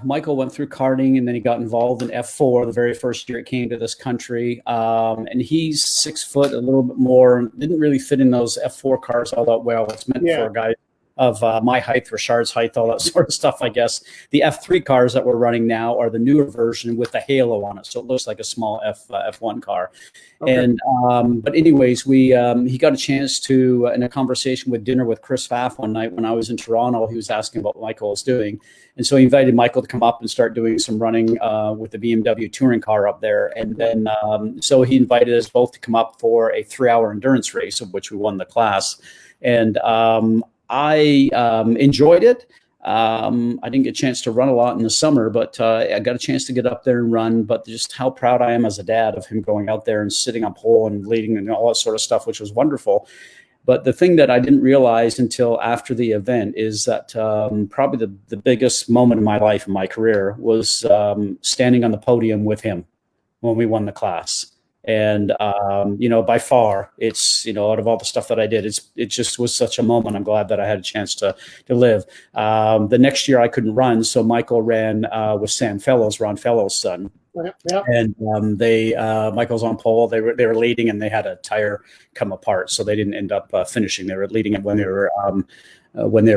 Michael went through karting and then he got involved in F4 the very first year it came to this country. And he's 6 foot, a little bit more, didn't really fit in those F4 cars all that well. It's meant for a guy of my height, Richard's height, all that sort of stuff, I guess. The F3 cars that we're running now are the newer version with the halo on it. So it looks like a small F1 car. Okay. And but anyways, he got a chance to, in a conversation with dinner with Chris Pfaff one night when I was in Toronto, he was asking about what Michael was doing. And so he invited Michael to come up and start doing some running with the BMW touring car up there. And then so he invited us both to come up for a 3-hour endurance race, of which we won the class. And I enjoyed it. I didn't get a chance to run a lot in the summer, but I got a chance to get up there and run. But just how proud I am as a dad of him going out there and sitting on pole and leading and all that sort of stuff, which was wonderful. But the thing that I didn't realize until after the event is that probably the biggest moment in my life, in my career, was standing on the podium with him when we won the class. And, by far, it's, out of all the stuff that I did, it just was such a moment. I'm glad that I had a chance to live. The next year I couldn't run. So Michael ran with Sam Fellows, Ron Fellows' son. Yep. And Michael's on pole. They were leading, and they had a tire come apart, so they didn't end up finishing. They were leading it when they were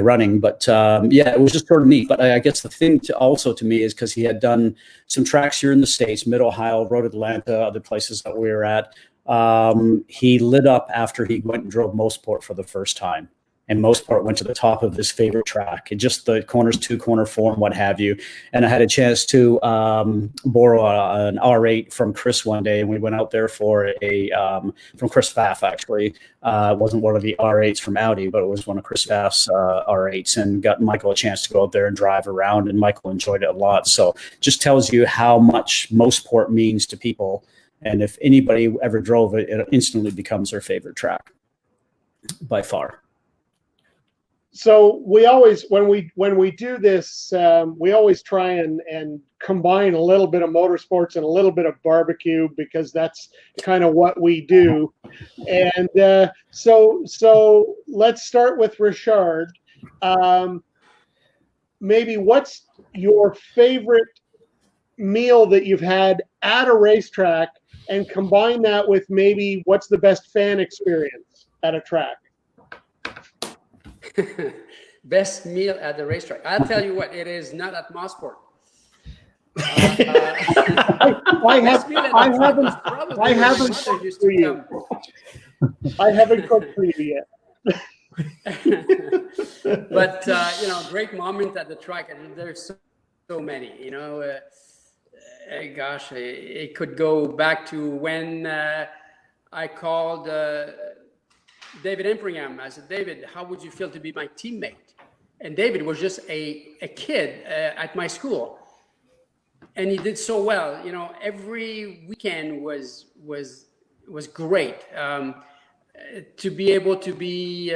running. But it was just sort of neat. But I guess the thing to me is because he had done some tracks here in the States, Mid Ohio, Road Atlanta, other places that we were at. He lit up after he went and drove Mosport for the first time. And Mosport went to the top of his favorite track, and just the corners 2, corner 4, and what have you. And I had a chance to borrow an R8 from Chris one day, and we went out there for from Chris Pfaff, actually. It wasn't one of the R8s from Audi, but it was one of Chris Pfaff's R8s, and got Michael a chance to go out there and drive around, and Michael enjoyed it a lot. So just tells you how much Mosport means to people. And if anybody ever drove it, it instantly becomes their favorite track by far. So we always, when we do this, we always try and combine a little bit of motorsports and a little bit of barbecue, because that's kind of what we do. And so let's start with Richard. Maybe what's your favorite meal that you've had at a racetrack, and combine that with maybe what's the best fan experience at a track? Best meal at the racetrack. I'll tell you what, it is not at Mosport. I haven't cooked for you yet. But great moment at the track, and there's so many. Gosh, it could go back to when I called David Impringham. I said, David, how would you feel to be my teammate? And David was just a kid at my school, and he did so well. Every weekend was great. To be able to be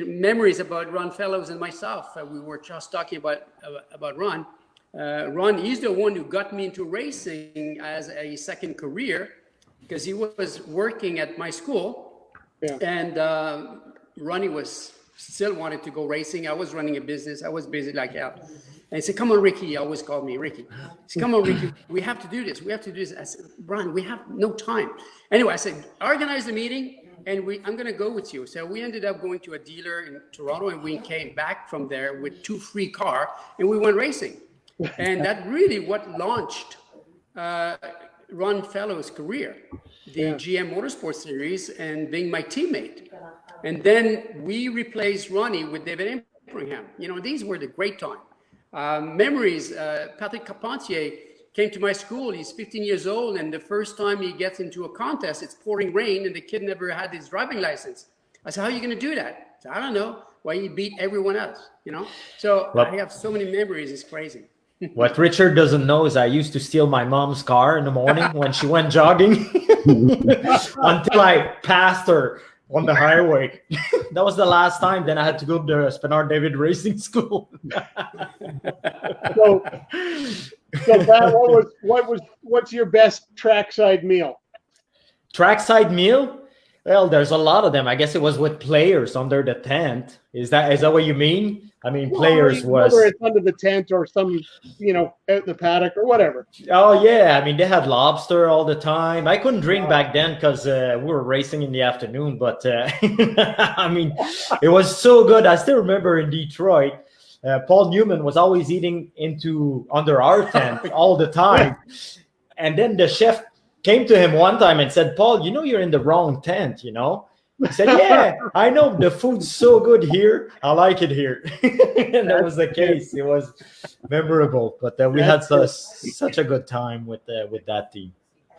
memories about Ron Fellows and myself. We were just talking about Ron. Ron, he's the one who got me into racing as a second career, because he was working at my school. Yeah. And Ronnie still wanted to go racing. I was running a business. I was busy like hell. And he said, come on, Ricky. He always called me Ricky. He said, come on, Ricky. We have to do this. We have to do this. I said, Ron, we have no time. Anyway, I said, organize the meeting, and I'm going to go with you. So we ended up going to a dealer in Toronto, and we came back from there with 2 free cars, and we went racing. And that really what launched Ron Fellows' career, the GM Motorsports Series, and being my teammate. And then we replaced Ronnie with David Impringham. These were the great times. Memories, Patrick Carpentier came to my school. He's 15 years old, and the first time he gets into a contest, it's pouring rain, and the kid never had his driving license. I said, how are you going to do that? I said, I don't know. Why he beat everyone else, So I have so many memories. It's crazy. What Richard doesn't know is I used to steal my mom's car in the morning when she went jogging until I passed her on the highway. That was the last time. Then I had to go to the Spenard David Racing School. So Pat, what's your best trackside meal? Trackside meal? Well, there's a lot of them. I guess it was with players under the tent. Is that what you mean? I mean, players was whether it's under the tent or some, out in the paddock or whatever. Oh yeah, I mean they had lobster all the time. I couldn't drink back then because we were racing in the afternoon. But I mean, it was so good. I still remember in Detroit, Paul Newman was always eating under our tent all the time, and then the chef came to him one time and said, Paul, you're in the wrong tent, He said, yeah, I know the food's so good here. I like it here. And that was the case. It was memorable, but we had such a good time with that team.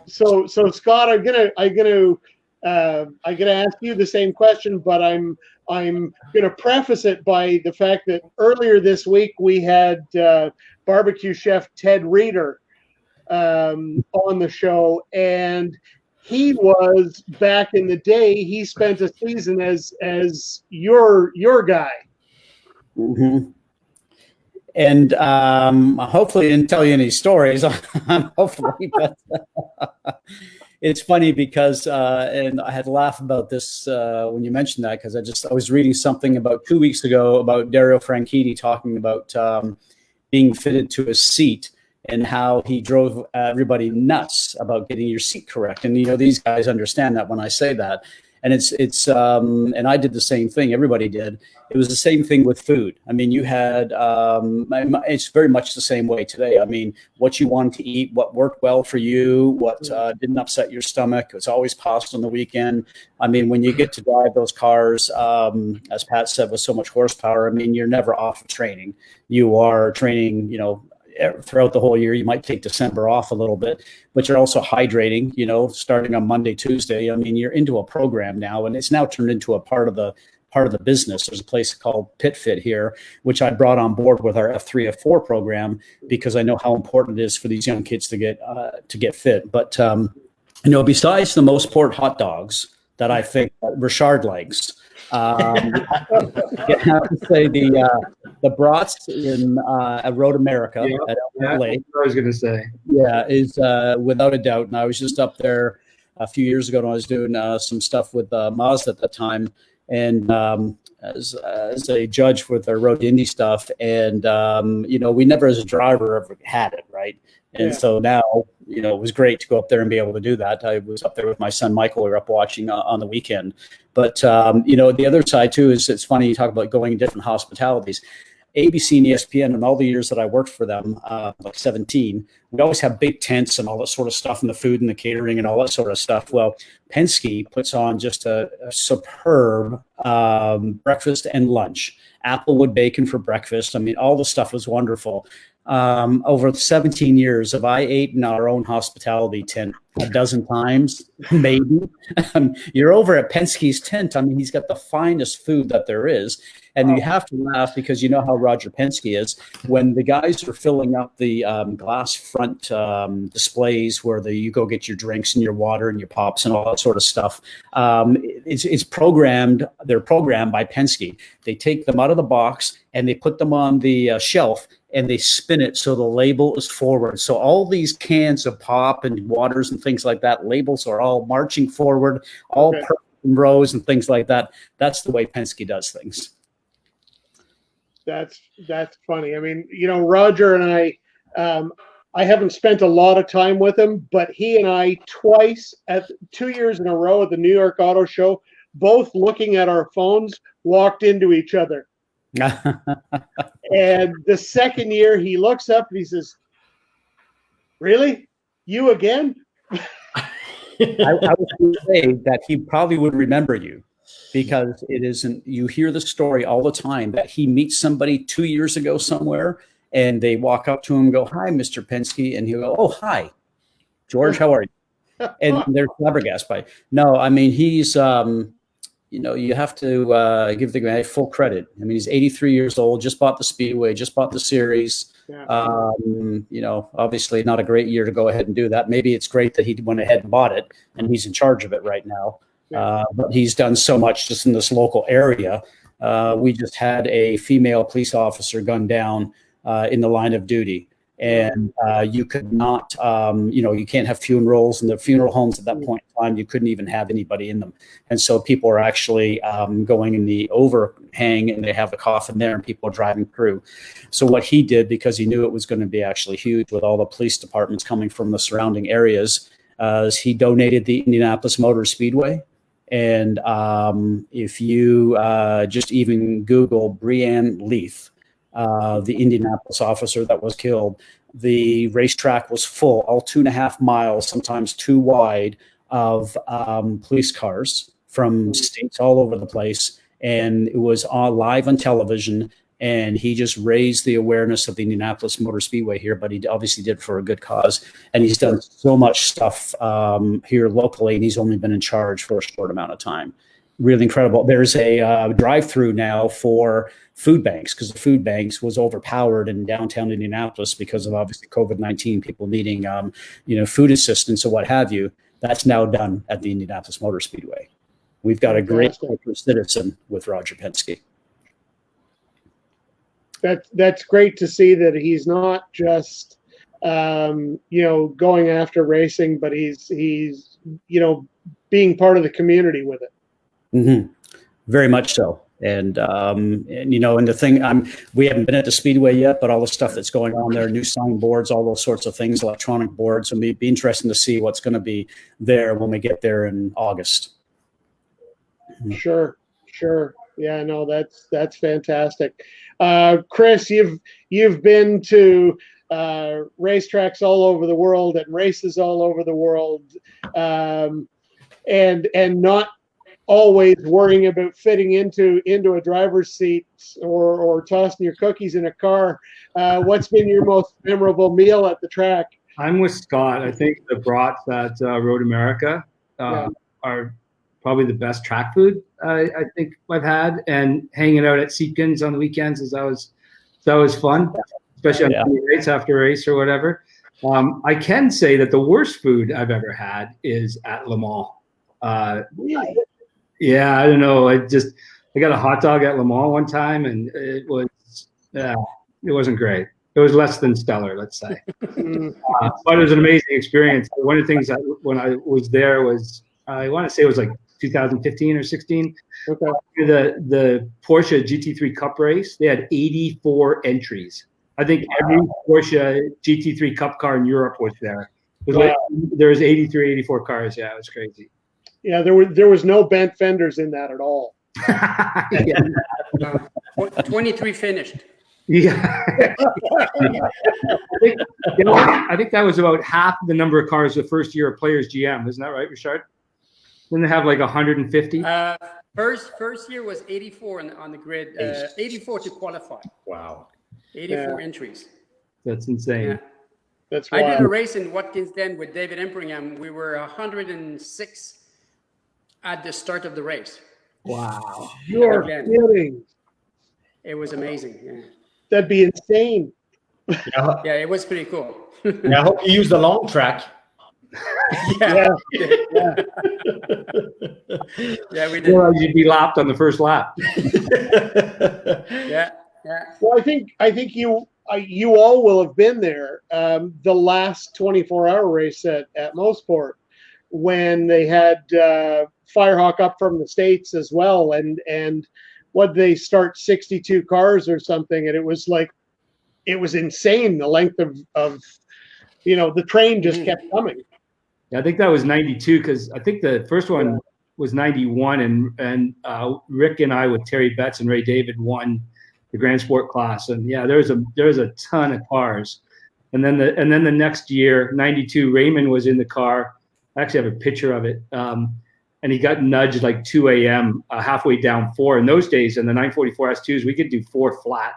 So Scott, I'm gonna ask you the same question, but I'm gonna preface it by the fact that earlier this week we had barbecue chef Ted Reeder on the show, and he was back in the day. He spent a season as your guy. Mm-hmm. And hopefully, I didn't tell you any stories. Hopefully, but it's funny because, and I had to laugh about this when you mentioned that, because I was reading something about 2 weeks ago about Dario Franchitti talking about being fitted to a seat, and how he drove everybody nuts about getting your seat correct. And, these guys understand that when I say that. And and I did the same thing. Everybody did. It was the same thing with food. I mean, you had, it's very much the same way today. I mean, what you wanted to eat, what worked well for you, what didn't upset your stomach. It was always pasta on the weekend. I mean, when you get to drive those cars, as Pat said, with so much horsepower, I mean, you're never off of training. You are training, throughout the whole year. You might take December off a little bit, but you're also hydrating, starting on Monday, Tuesday. I mean, you're into a program now, and it's now turned into a part of the business. There's a place called PitFit here, which I brought on board with our F3, F4 program, because I know how important it is for these young kids to get fit. But, besides the most port hot dogs that I think Richard likes, I have to say the brats in Road America at LA. I was going to say, is without a doubt. And I was just up there a few years ago, and I was doing some stuff with Mazda at the time, and as a judge with our Road to Indy stuff, and we never, as a driver, ever had it right. And so now, it was great to go up there and be able to do that. I was up there with my son, Michael. We were up watching on the weekend. But, the other side, too, is it's funny you talk about going to different hospitalities. ABC and ESPN, and all the years that I worked for them, like 17, we always have big tents and all that sort of stuff, and the food and the catering and all that sort of stuff. Well, Penske puts on just a superb breakfast and lunch. Applewood bacon for breakfast. I mean, all the stuff was wonderful. Over 17 years, have I ate in our own hospitality tent a dozen times, maybe. You're over at Penske's tent. I mean, he's got the finest food that there is. And you have to laugh because you know how Roger Penske is. When the guys are filling up the glass front displays where you go get your drinks and your water and your pops and all that sort of stuff, it's programmed. They're programmed by Penske. They take them out of the box and they put them on the shelf and they spin it so the label is forward. So all these cans of pop and waters and things like that, labels are all marching forward, all perfect in rows and things like that. That's the way Penske does things. That's funny. I mean, you know, Roger and I haven't spent a lot of time with him, but he and I twice at 2 years in a row at the New York Auto Show, both looking at our phones, walked into each other. And the second year he looks up and he says, "Really? You again?" I was going to say that he probably would remember you. Because it isn't, you hear the story all the time that he meets somebody 2 years ago somewhere and they walk up to him and go, "Hi, Mr. Penske." And he'll go, "Oh, hi, George, how are you?" And they're flabbergasted by it. No, I mean, he's, you know, you have to give the guy full credit. I mean, he's 83 years old, just bought the Speedway, just bought the series. Yeah. You know, obviously not a great year to go ahead and do that. Maybe it's great that he went ahead and bought it and he's in charge of it right now. But he's done so much just in this local area. We just had a female police officer gunned down in the line of duty. And you could not, you know, you can't have funerals, and the funeral homes at that point in time, you couldn't even have anybody in them. And so people are actually going in the overhang and they have the coffin there and people are driving through. So what he did, because he knew it was going to be actually huge with all the police departments coming from the surrounding areas, is he donated the Indianapolis Motor Speedway. And if you just even Google Breanne Leith, the Indianapolis officer that was killed, the racetrack was full, all 2.5 miles, sometimes too wide, of police cars from states all over the place. And it was live on television. And he just raised the awareness of the Indianapolis Motor Speedway here, but he obviously did for a good cause. And he's done so much stuff here locally, and he's only been in charge for a short amount of time. Really incredible. There's a drive-through now for food banks, because the food banks was overpowered in downtown Indianapolis because of obviously COVID-19, people needing you know, food assistance or what have you. That's now done at the Indianapolis Motor Speedway. We've got a great corporate citizen with Roger Penske. That's great to see that he's not just you know, going after racing, but he's you know, being part of the community with it. Mm-hmm. Very much so. And you know, and the thing, we haven't been at the Speedway yet, but all the stuff that's going on there, new sign boards, all those sorts of things, electronic boards, and it'd be interesting to see what's going to be there when we get there in August. Sure. Yeah, no, that's fantastic. Chris, you've been to racetracks all over the world and races all over the world, and not always worrying about fitting into a driver's seat or tossing your cookies in a car. What's been your most memorable meal at the track? I'm with Scott. I think the brats at Road America are probably the best track food I think I've had, and hanging out at Seepkins on the weekends is always fun, especially on race after race or whatever. I can say that the worst food I've ever had is at Le Mans. Yeah, I don't know. I got a hot dog at Le Mans one time, and it wasn't great. It was less than stellar, let's say. But it was an amazing experience. One of the things when I was there was, I want to say it was like 2015 or 16. Okay. The Porsche GT3 Cup race, they had 84 entries. I think every Porsche GT3 Cup car in Europe was there. There was 83, 84 cars. Yeah, it was crazy. Yeah, there was no bent fenders in that at all. 23 finished. Yeah. I think that was about half the number of cars the first year of Players GM. Isn't that right, Richard? Didn't they have like 150? First year was 84 on the grid, 84 to qualify. Wow. 84 entries. That's insane. Yeah. That's I wild. did a race in Watkins Glen with David Empringham. We were 106 at the start of the race. Wow. You're Again. kidding. It was amazing. Yeah. That'd be insane. Yeah, Yeah, it was pretty cool. I hope you use the long track. Yeah, Yeah. yeah, we did. Well, you'd be lapped on the first lap. Yeah, yeah. Well, I think you all will have been there. The last 24-hour race at Mosport, when they had Firehawk up from the States as well, and what they start 62 cars or something, and it was insane, the length of the train just kept coming. Yeah, I think that was 92 because I think the first one was 91, and Rick and I with Terry Betts and Ray David won the Grand Sport class, and yeah, there was a ton of cars, and then the next year, 92, Raymond was in the car. I actually have a picture of it, and he got nudged like 2 a.m. Halfway down 4. In those days, in the 944 S2s, we could do 4 flat.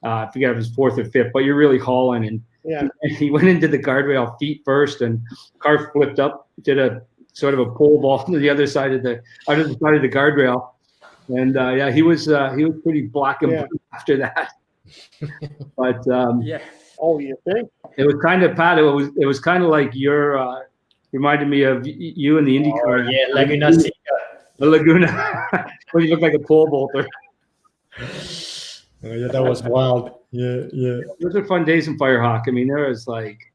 I forget if it was 4th or 5th, but you're really hauling, and Yeah. he went into the guardrail feet first, and car flipped up, did a sort of a pole vault to the other side of the guardrail, and yeah, he was pretty black and blue after that. But Yeah. Oh, you think? it was kind of Pat. It was kind of like your reminded me of you in the IndyCar. Yeah, Laguna Seca. The Laguna, where you look like a pole vaulter. Oh, yeah, that was wild. Yeah, yeah. Those are fun days in Firehawk. I mean, there was like,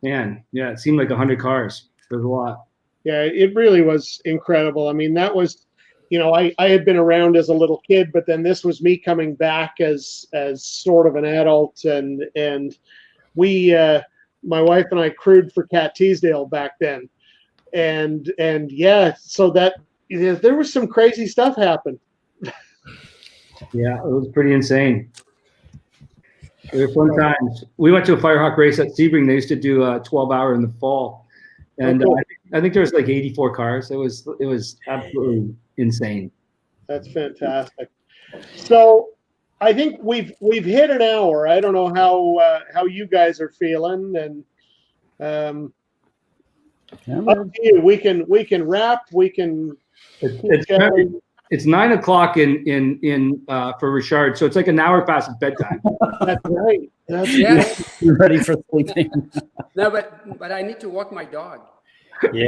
man, yeah, it seemed like 100 cars. There was a lot. Yeah, it really was incredible. I mean, that was, I had been around as a little kid, but then this was me coming back as sort of an adult, and we, my wife and I, crewed for Cat Teasdale back then, and yeah, so that there was some crazy stuff happened. Yeah, it was pretty insane. It was fun times. We went to a Firehawk race at Sebring. They used to do a 12-hour in the fall, and cool. I think there was like 84 cars. It was absolutely insane. That's fantastic. So I think we've hit an hour. I don't know how you guys are feeling, and up to you. We can wrap. We can. It's 9 o'clock in for Richard, so it's like an hour past bedtime. That's right. Yeah. You're ready for sleeping. No, but I need to walk my dog. Yeah.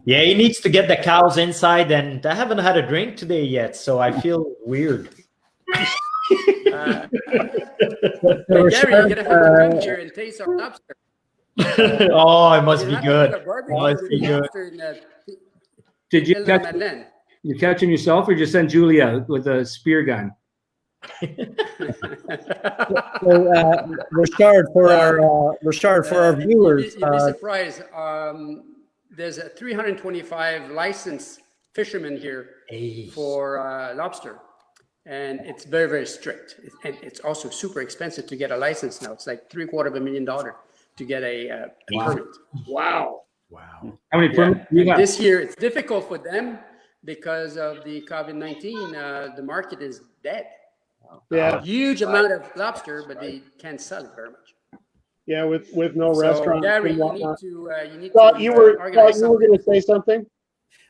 Yeah, he needs to get the cows inside, and I haven't had a drink today yet, so I feel weird. Gary, you're gonna have to come here and taste our lobster. Oh, it must be You're not good. gonna barbecue Must be good. lobster in, Did you Ile de catch Madeleine. him yourself, or just send Julia with a spear gun? So, Richard, for our viewers, You'd be surprised. There's a 325 licensed fishermen here for lobster, and it's very, very strict. And it's also super expensive to get a license now. It's like $750,000 to get a permit. Wow. Wow. How many permits you got? This year it's difficult for them because of the COVID-19. The market is dead. Yeah. Huge amount of lobster, but they can't sell it very much. Yeah. With no So, restaurants. Gary, and you whatnot. need Scott, to you were organize going to say something.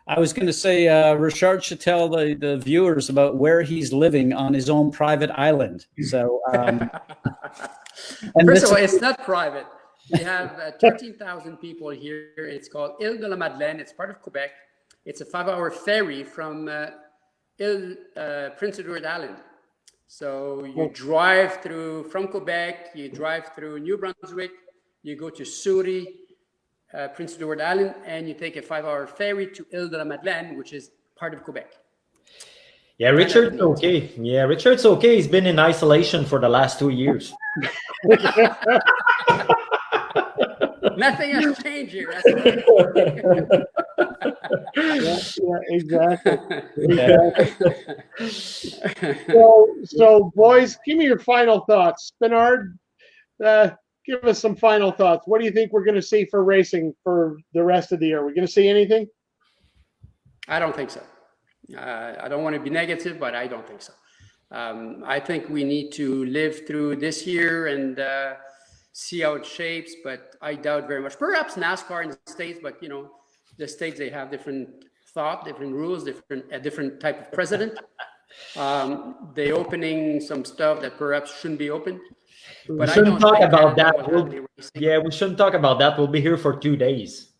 I was going to say, Richard should tell the viewers about where he's living on his own private island. So, and First of all, it's not private. We have 13,000 people here. It's called Ile de la Madeleine. It's part of Quebec. It's a 5-hour ferry from Prince Edward Island. So you drive from Quebec, you drive through New Brunswick, you go to Souris, Prince Edward Island, and you take a 5-hour ferry to Ile de la Madeleine, which is part of Quebec. Yeah, Richard's okay. Yeah, Richard's okay. He's been in isolation for the last 2 years. Nothing has changed here. That's right. Exactly. Yeah. So boys, give me your final thoughts. Spenard, give us some final thoughts. What do you think we're going to see for racing for the rest of the year? We're going to see anything? I don't think so. I don't want to be negative, but I don't think so. I think we need to live through this year and see how it shapes, but I doubt very much. Perhaps NASCAR in the States, but you know, the States, they have different thought, different rules, a different type of president. They opening some stuff that perhaps shouldn't be open. We But I shouldn't don't talk think about Canada that. will have any racing. Yeah, we shouldn't talk about that. We'll be here for 2 days.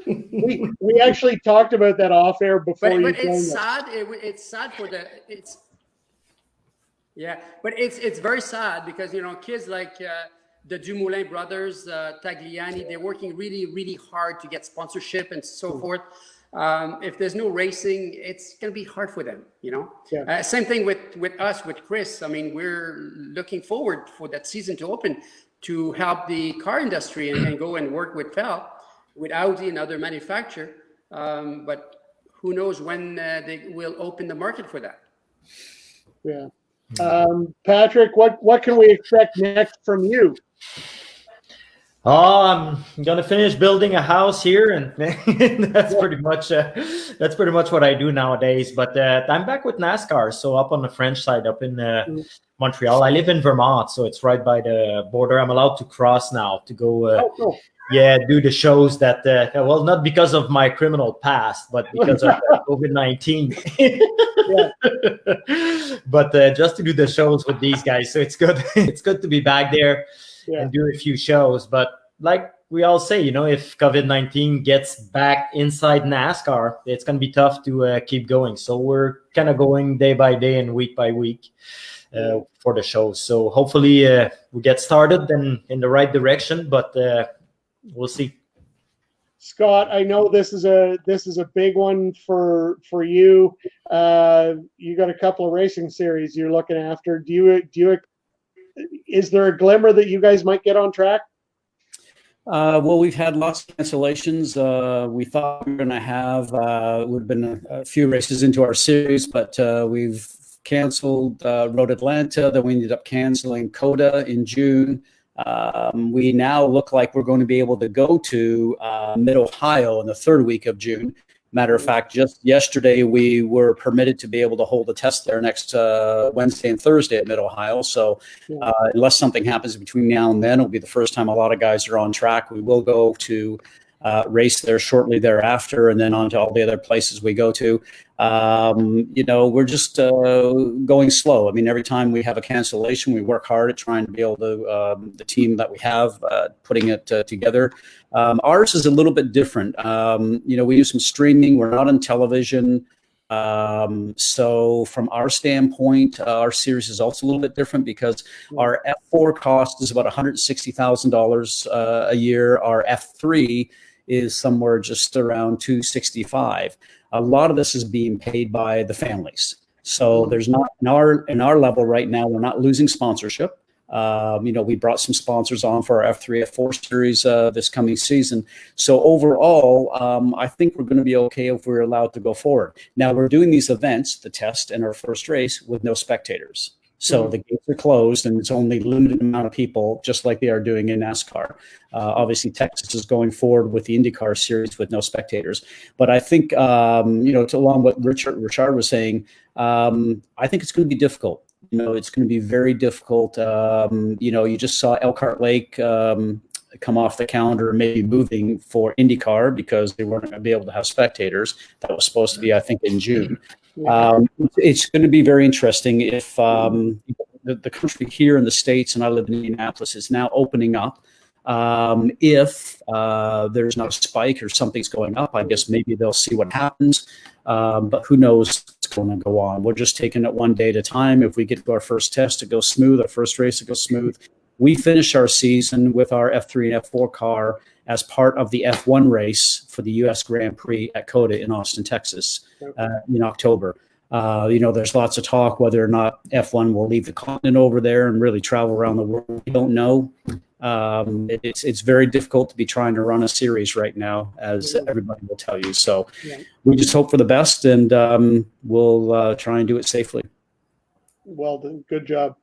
We actually talked about that off air before But you it's joined us. sad. It's sad for but it's very sad because you know kids like the Dumoulin brothers, Tagliani, they're working really really hard to get sponsorship and so forth. If there's no racing, it's gonna be hard for them. You know. Yeah. Same thing with us, with Chris. I mean, we're looking forward for that season to open to help the car industry and go and work with Audi and other manufacturer. But who knows when they will open the market for that? Yeah. Patrick, what can we expect next from you? Oh, I'm gonna finish building a house here, and that's pretty much what I do nowadays. But I'm back with NASCAR, so up on the French side, up in Montreal. I live in Vermont, so it's right by the border. I'm allowed to cross now to go. Cool. Yeah, do the shows that well, not because of my criminal past, but because of COVID-19. But just to do the shows with these guys, so it's good. It's good to be back there. Yeah. And do a few shows. But like we all say, you know, if COVID-19 gets back inside NASCAR, it's going to be tough to keep going. So we're kind of going day by day and week by week for the shows. So hopefully we get started and in the right direction, but we'll see. Scott, I know this is a big one for you. You got a couple of racing series you're looking after. Do you is there a glimmer that you guys might get on track? Well, we've had lots of cancellations. We thought we were going to have, we've been a few races into our series, but we've canceled Road Atlanta. Then we ended up canceling COTA in June. We now look like we're going to be able to go to Mid-Ohio in the third week of June. Matter of fact, just yesterday, we were permitted to be able to hold a test there next Wednesday and Thursday at Mid-Ohio. So unless something happens between now and then, it'll be the first time a lot of guys are on track. We will go to race there shortly thereafter, and then on to all the other places we go to. You know, we're just going slow. I mean, every time we have a cancellation, we work hard at trying to be able to, the team that we have, putting it together. Ours is a little bit different. You know, we do some streaming. We're not on television. So from our standpoint, our series is also a little bit different because our F4 cost is about $160,000 a year. Our F3 is somewhere just around $265,000. A lot of this is being paid by the families. So there's not in our level right now, we're not losing sponsorship. You know, we brought some sponsors on for our F3, F4 series this coming season. So overall, I think we're going to be okay if we're allowed to go forward. Now we're doing these events, the test and our first race, with no spectators. So the gates are closed and it's only limited amount of people, just like they are doing in NASCAR. Obviously, Texas is going forward with the IndyCar series with no spectators. But I think, you know, along what Richard was saying, I think it's going to be difficult. You know, it's going to be very difficult. You know, you just saw Elkhart Lake come off the calendar, maybe moving for IndyCar because they weren't going to be able to have spectators. That was supposed to be, I think, in June. It's going to be very interesting if the country here in the States, and I live in Indianapolis, is now opening up. If there's no spike or something's going up, I guess maybe they'll see what happens. But who knows what's going to go on. We're just taking it one day at a time. If we get to our first test, it goes smooth. Our first race, it goes smooth. We finish our season with our F3 and F4 car as part of the F1 race for the U.S. Grand Prix at COTA in Austin, Texas, in October. You know, there's lots of talk whether or not F1 will leave the continent over there and really travel around the world. We don't know. It's very difficult to be trying to run a series right now, as everybody will tell you. So we just hope for the best, and we'll try and do it safely. Well done. Good job.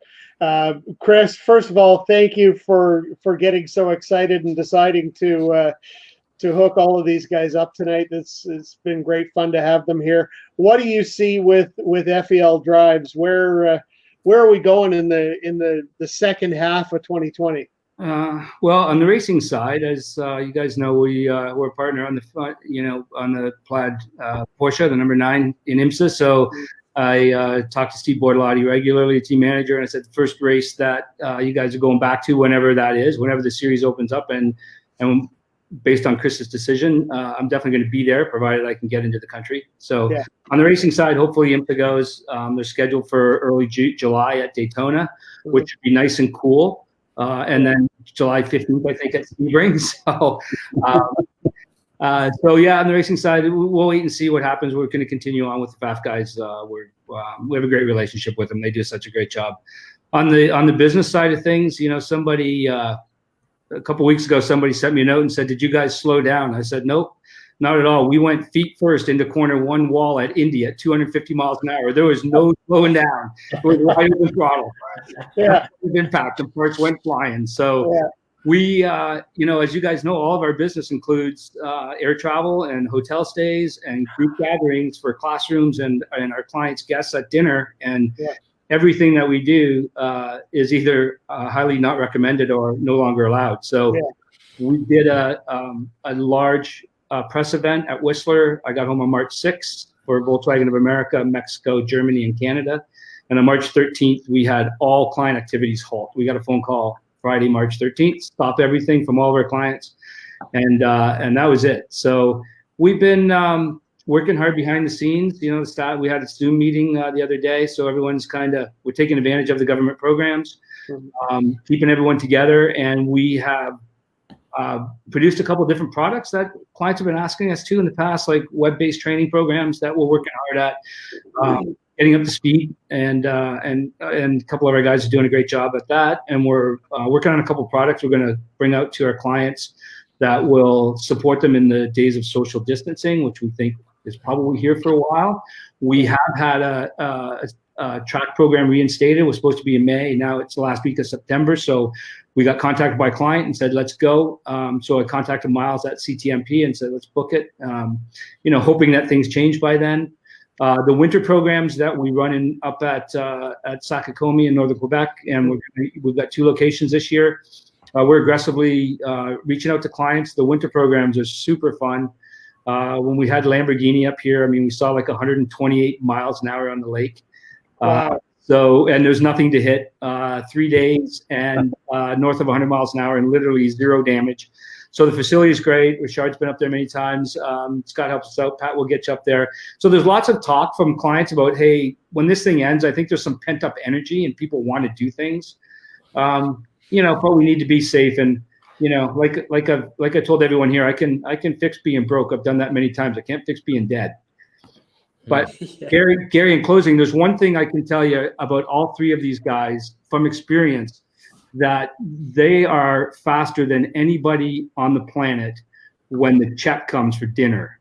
Chris, first of all, thank you for getting so excited and deciding to hook all of these guys up tonight. It's been great fun to have them here. What do you see with FEL Drives? Where are we going in the second half of 2020? Well, on the racing side, as you guys know, we're a partner on the front, on the Plaid Porsche, the number 9 in IMSA. So I talk to Steve Bortolotti regularly, team manager, and I said the first race that you guys are going back to, whenever that is, whenever the series opens up, and based on Chris's decision, I'm definitely going to be there, provided I can get into the country. So on the racing side, hopefully IMSA goes. They're scheduled for early July at Daytona, which would be nice and cool. And then July 15th, I think, at Sebring. So yeah, on the racing side, we'll wait and see what happens. We're going to continue on with the FAF guys. We have a great relationship with them. They do such a great job. On the business side of things, somebody a couple weeks ago, somebody sent me a note and said, "Did you guys slow down?" I said, "Nope, not at all. We went feet first into corner 1 wall at Indy at 250 miles an hour. There was no slowing down. It was right with the throttle. Impact. The parts went flying." So we, as you guys know, all of our business includes air travel and hotel stays and group gatherings for classrooms and our clients' guests at dinner. And everything that we do is either highly not recommended or no longer allowed. So we did a large press event at Whistler. I got home on March 6th for Volkswagen of America, Mexico, Germany, and Canada. And on March 13th, we had all client activities halt. We got a phone call Friday, March 13th, stop everything from all of our clients. And that was it. So we've been working hard behind the scenes. We had a Zoom meeting the other day. So everyone's we're taking advantage of the government programs, keeping everyone together. And we have produced a couple of different products that clients have been asking us to in the past, like web-based training programs that we're working hard at, getting up to speed. And a couple of our guys are doing a great job at that. And we're working on a couple of products we're going to bring out to our clients that will support them in the days of social distancing, which we think is probably here for a while. We have had a track program reinstated. It was supposed to be in May. Now it's the last week of September. So we got contacted by a client and said, let's go. So I contacted Miles at CTMP and said, let's book it, hoping that things change by then. The winter programs that we run up at Sakakomi in northern Quebec, and we've got 2 locations this year. We're aggressively reaching out to clients. The winter programs are super fun. When we had Lamborghini up here, we saw like 128 miles an hour on the lake. Wow. And there's nothing to hit. 3 days and north of 100 miles an hour and literally 0 damage. So the facility is great. Richard's been up there many times. Scott helps us out. Pat will get you up there. So there's lots of talk from clients about, hey, when this thing ends, I think there's some pent up energy and people want to do things. But we need to be safe. And like I told everyone here, I can fix being broke. I've done that many times. I can't fix being dead. But Gary, in closing, there's one thing I can tell you about all 3 of these guys from experience, that they are faster than anybody on the planet when the check comes for dinner.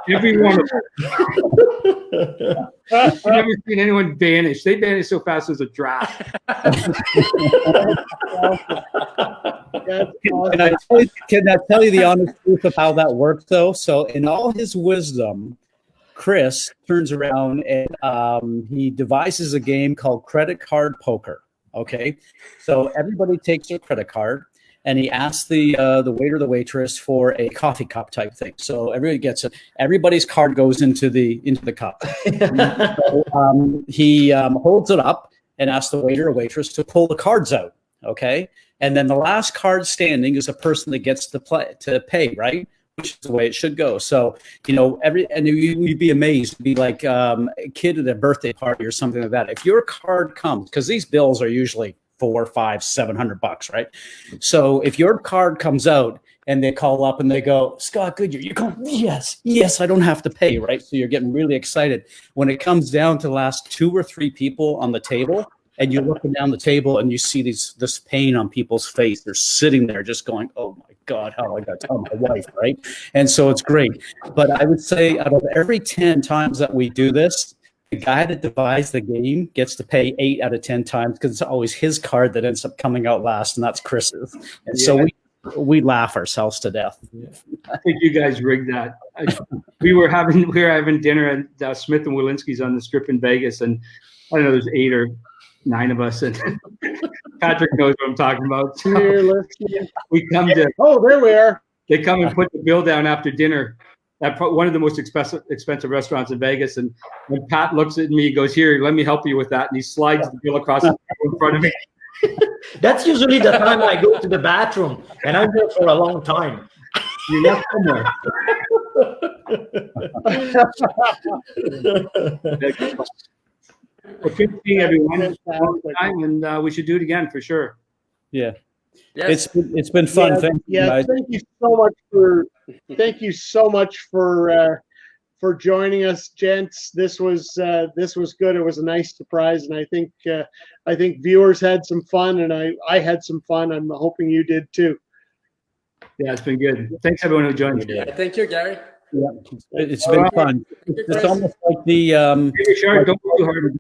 Every one of them. I've never seen anyone vanish. They vanish so fast as a draft. Can I tell you the honest truth of how that works, though? So in all his wisdom, Chris turns around and he devises a game called credit card poker. Okay, so everybody takes their credit card and he asks the waiter, the waitress for a coffee cup type thing. So everybody gets it. Everybody's card goes into the cup. So, he holds it up and asks the waiter or waitress to pull the cards out. Okay, and then the last card standing is a person that gets to pay, right? Which is the way it should go. So, you'd be amazed. It'd be like a kid at a birthday party or something like that. If your card comes, because these bills are usually $400, $500, $700, right? So if your card comes out and they call up and they go, Scott Goodyear, you go, yes, I don't have to pay, right? So you're getting really excited. When it comes down to the last 2 or 3 people on the table, and you're looking down the table and you see this pain on people's face. They're sitting there just going, "Oh my God, how I got to tell my wife," right? And so it's great. But I would say out of every 10 times that we do this, the guy that devised the game gets to pay 8 out of 10 times because it's always his card that ends up coming out last, and that's Chris's. And so we laugh ourselves to death. I think you guys rigged that. We were having dinner at Smith and Walensky's on the Strip in Vegas, and I don't know, there's 8 or 9 of us, and Patrick knows what I'm talking about. So we come to there we are. They come and put the bill down after dinner at one of the most expensive restaurants in Vegas, and when Pat looks at me, he goes, "Here, let me help you with that," and he slides the bill across the table in front of me. That's usually the time I go to the bathroom, and I'm there for a long time. You're not somewhere. Well, good seeing everyone, and we should do it again for sure. Yeah, Yes. it's been fun. Thank you, guys. Thank you so much for joining us, gents. This was good. It was a nice surprise, and I think viewers had some fun, and I had some fun. I'm hoping you did too. Yeah, it's been good. Thanks everyone who joined me. Thank you, Gary. Yeah, it's been fun. It's almost like the Richard, don't go too hard.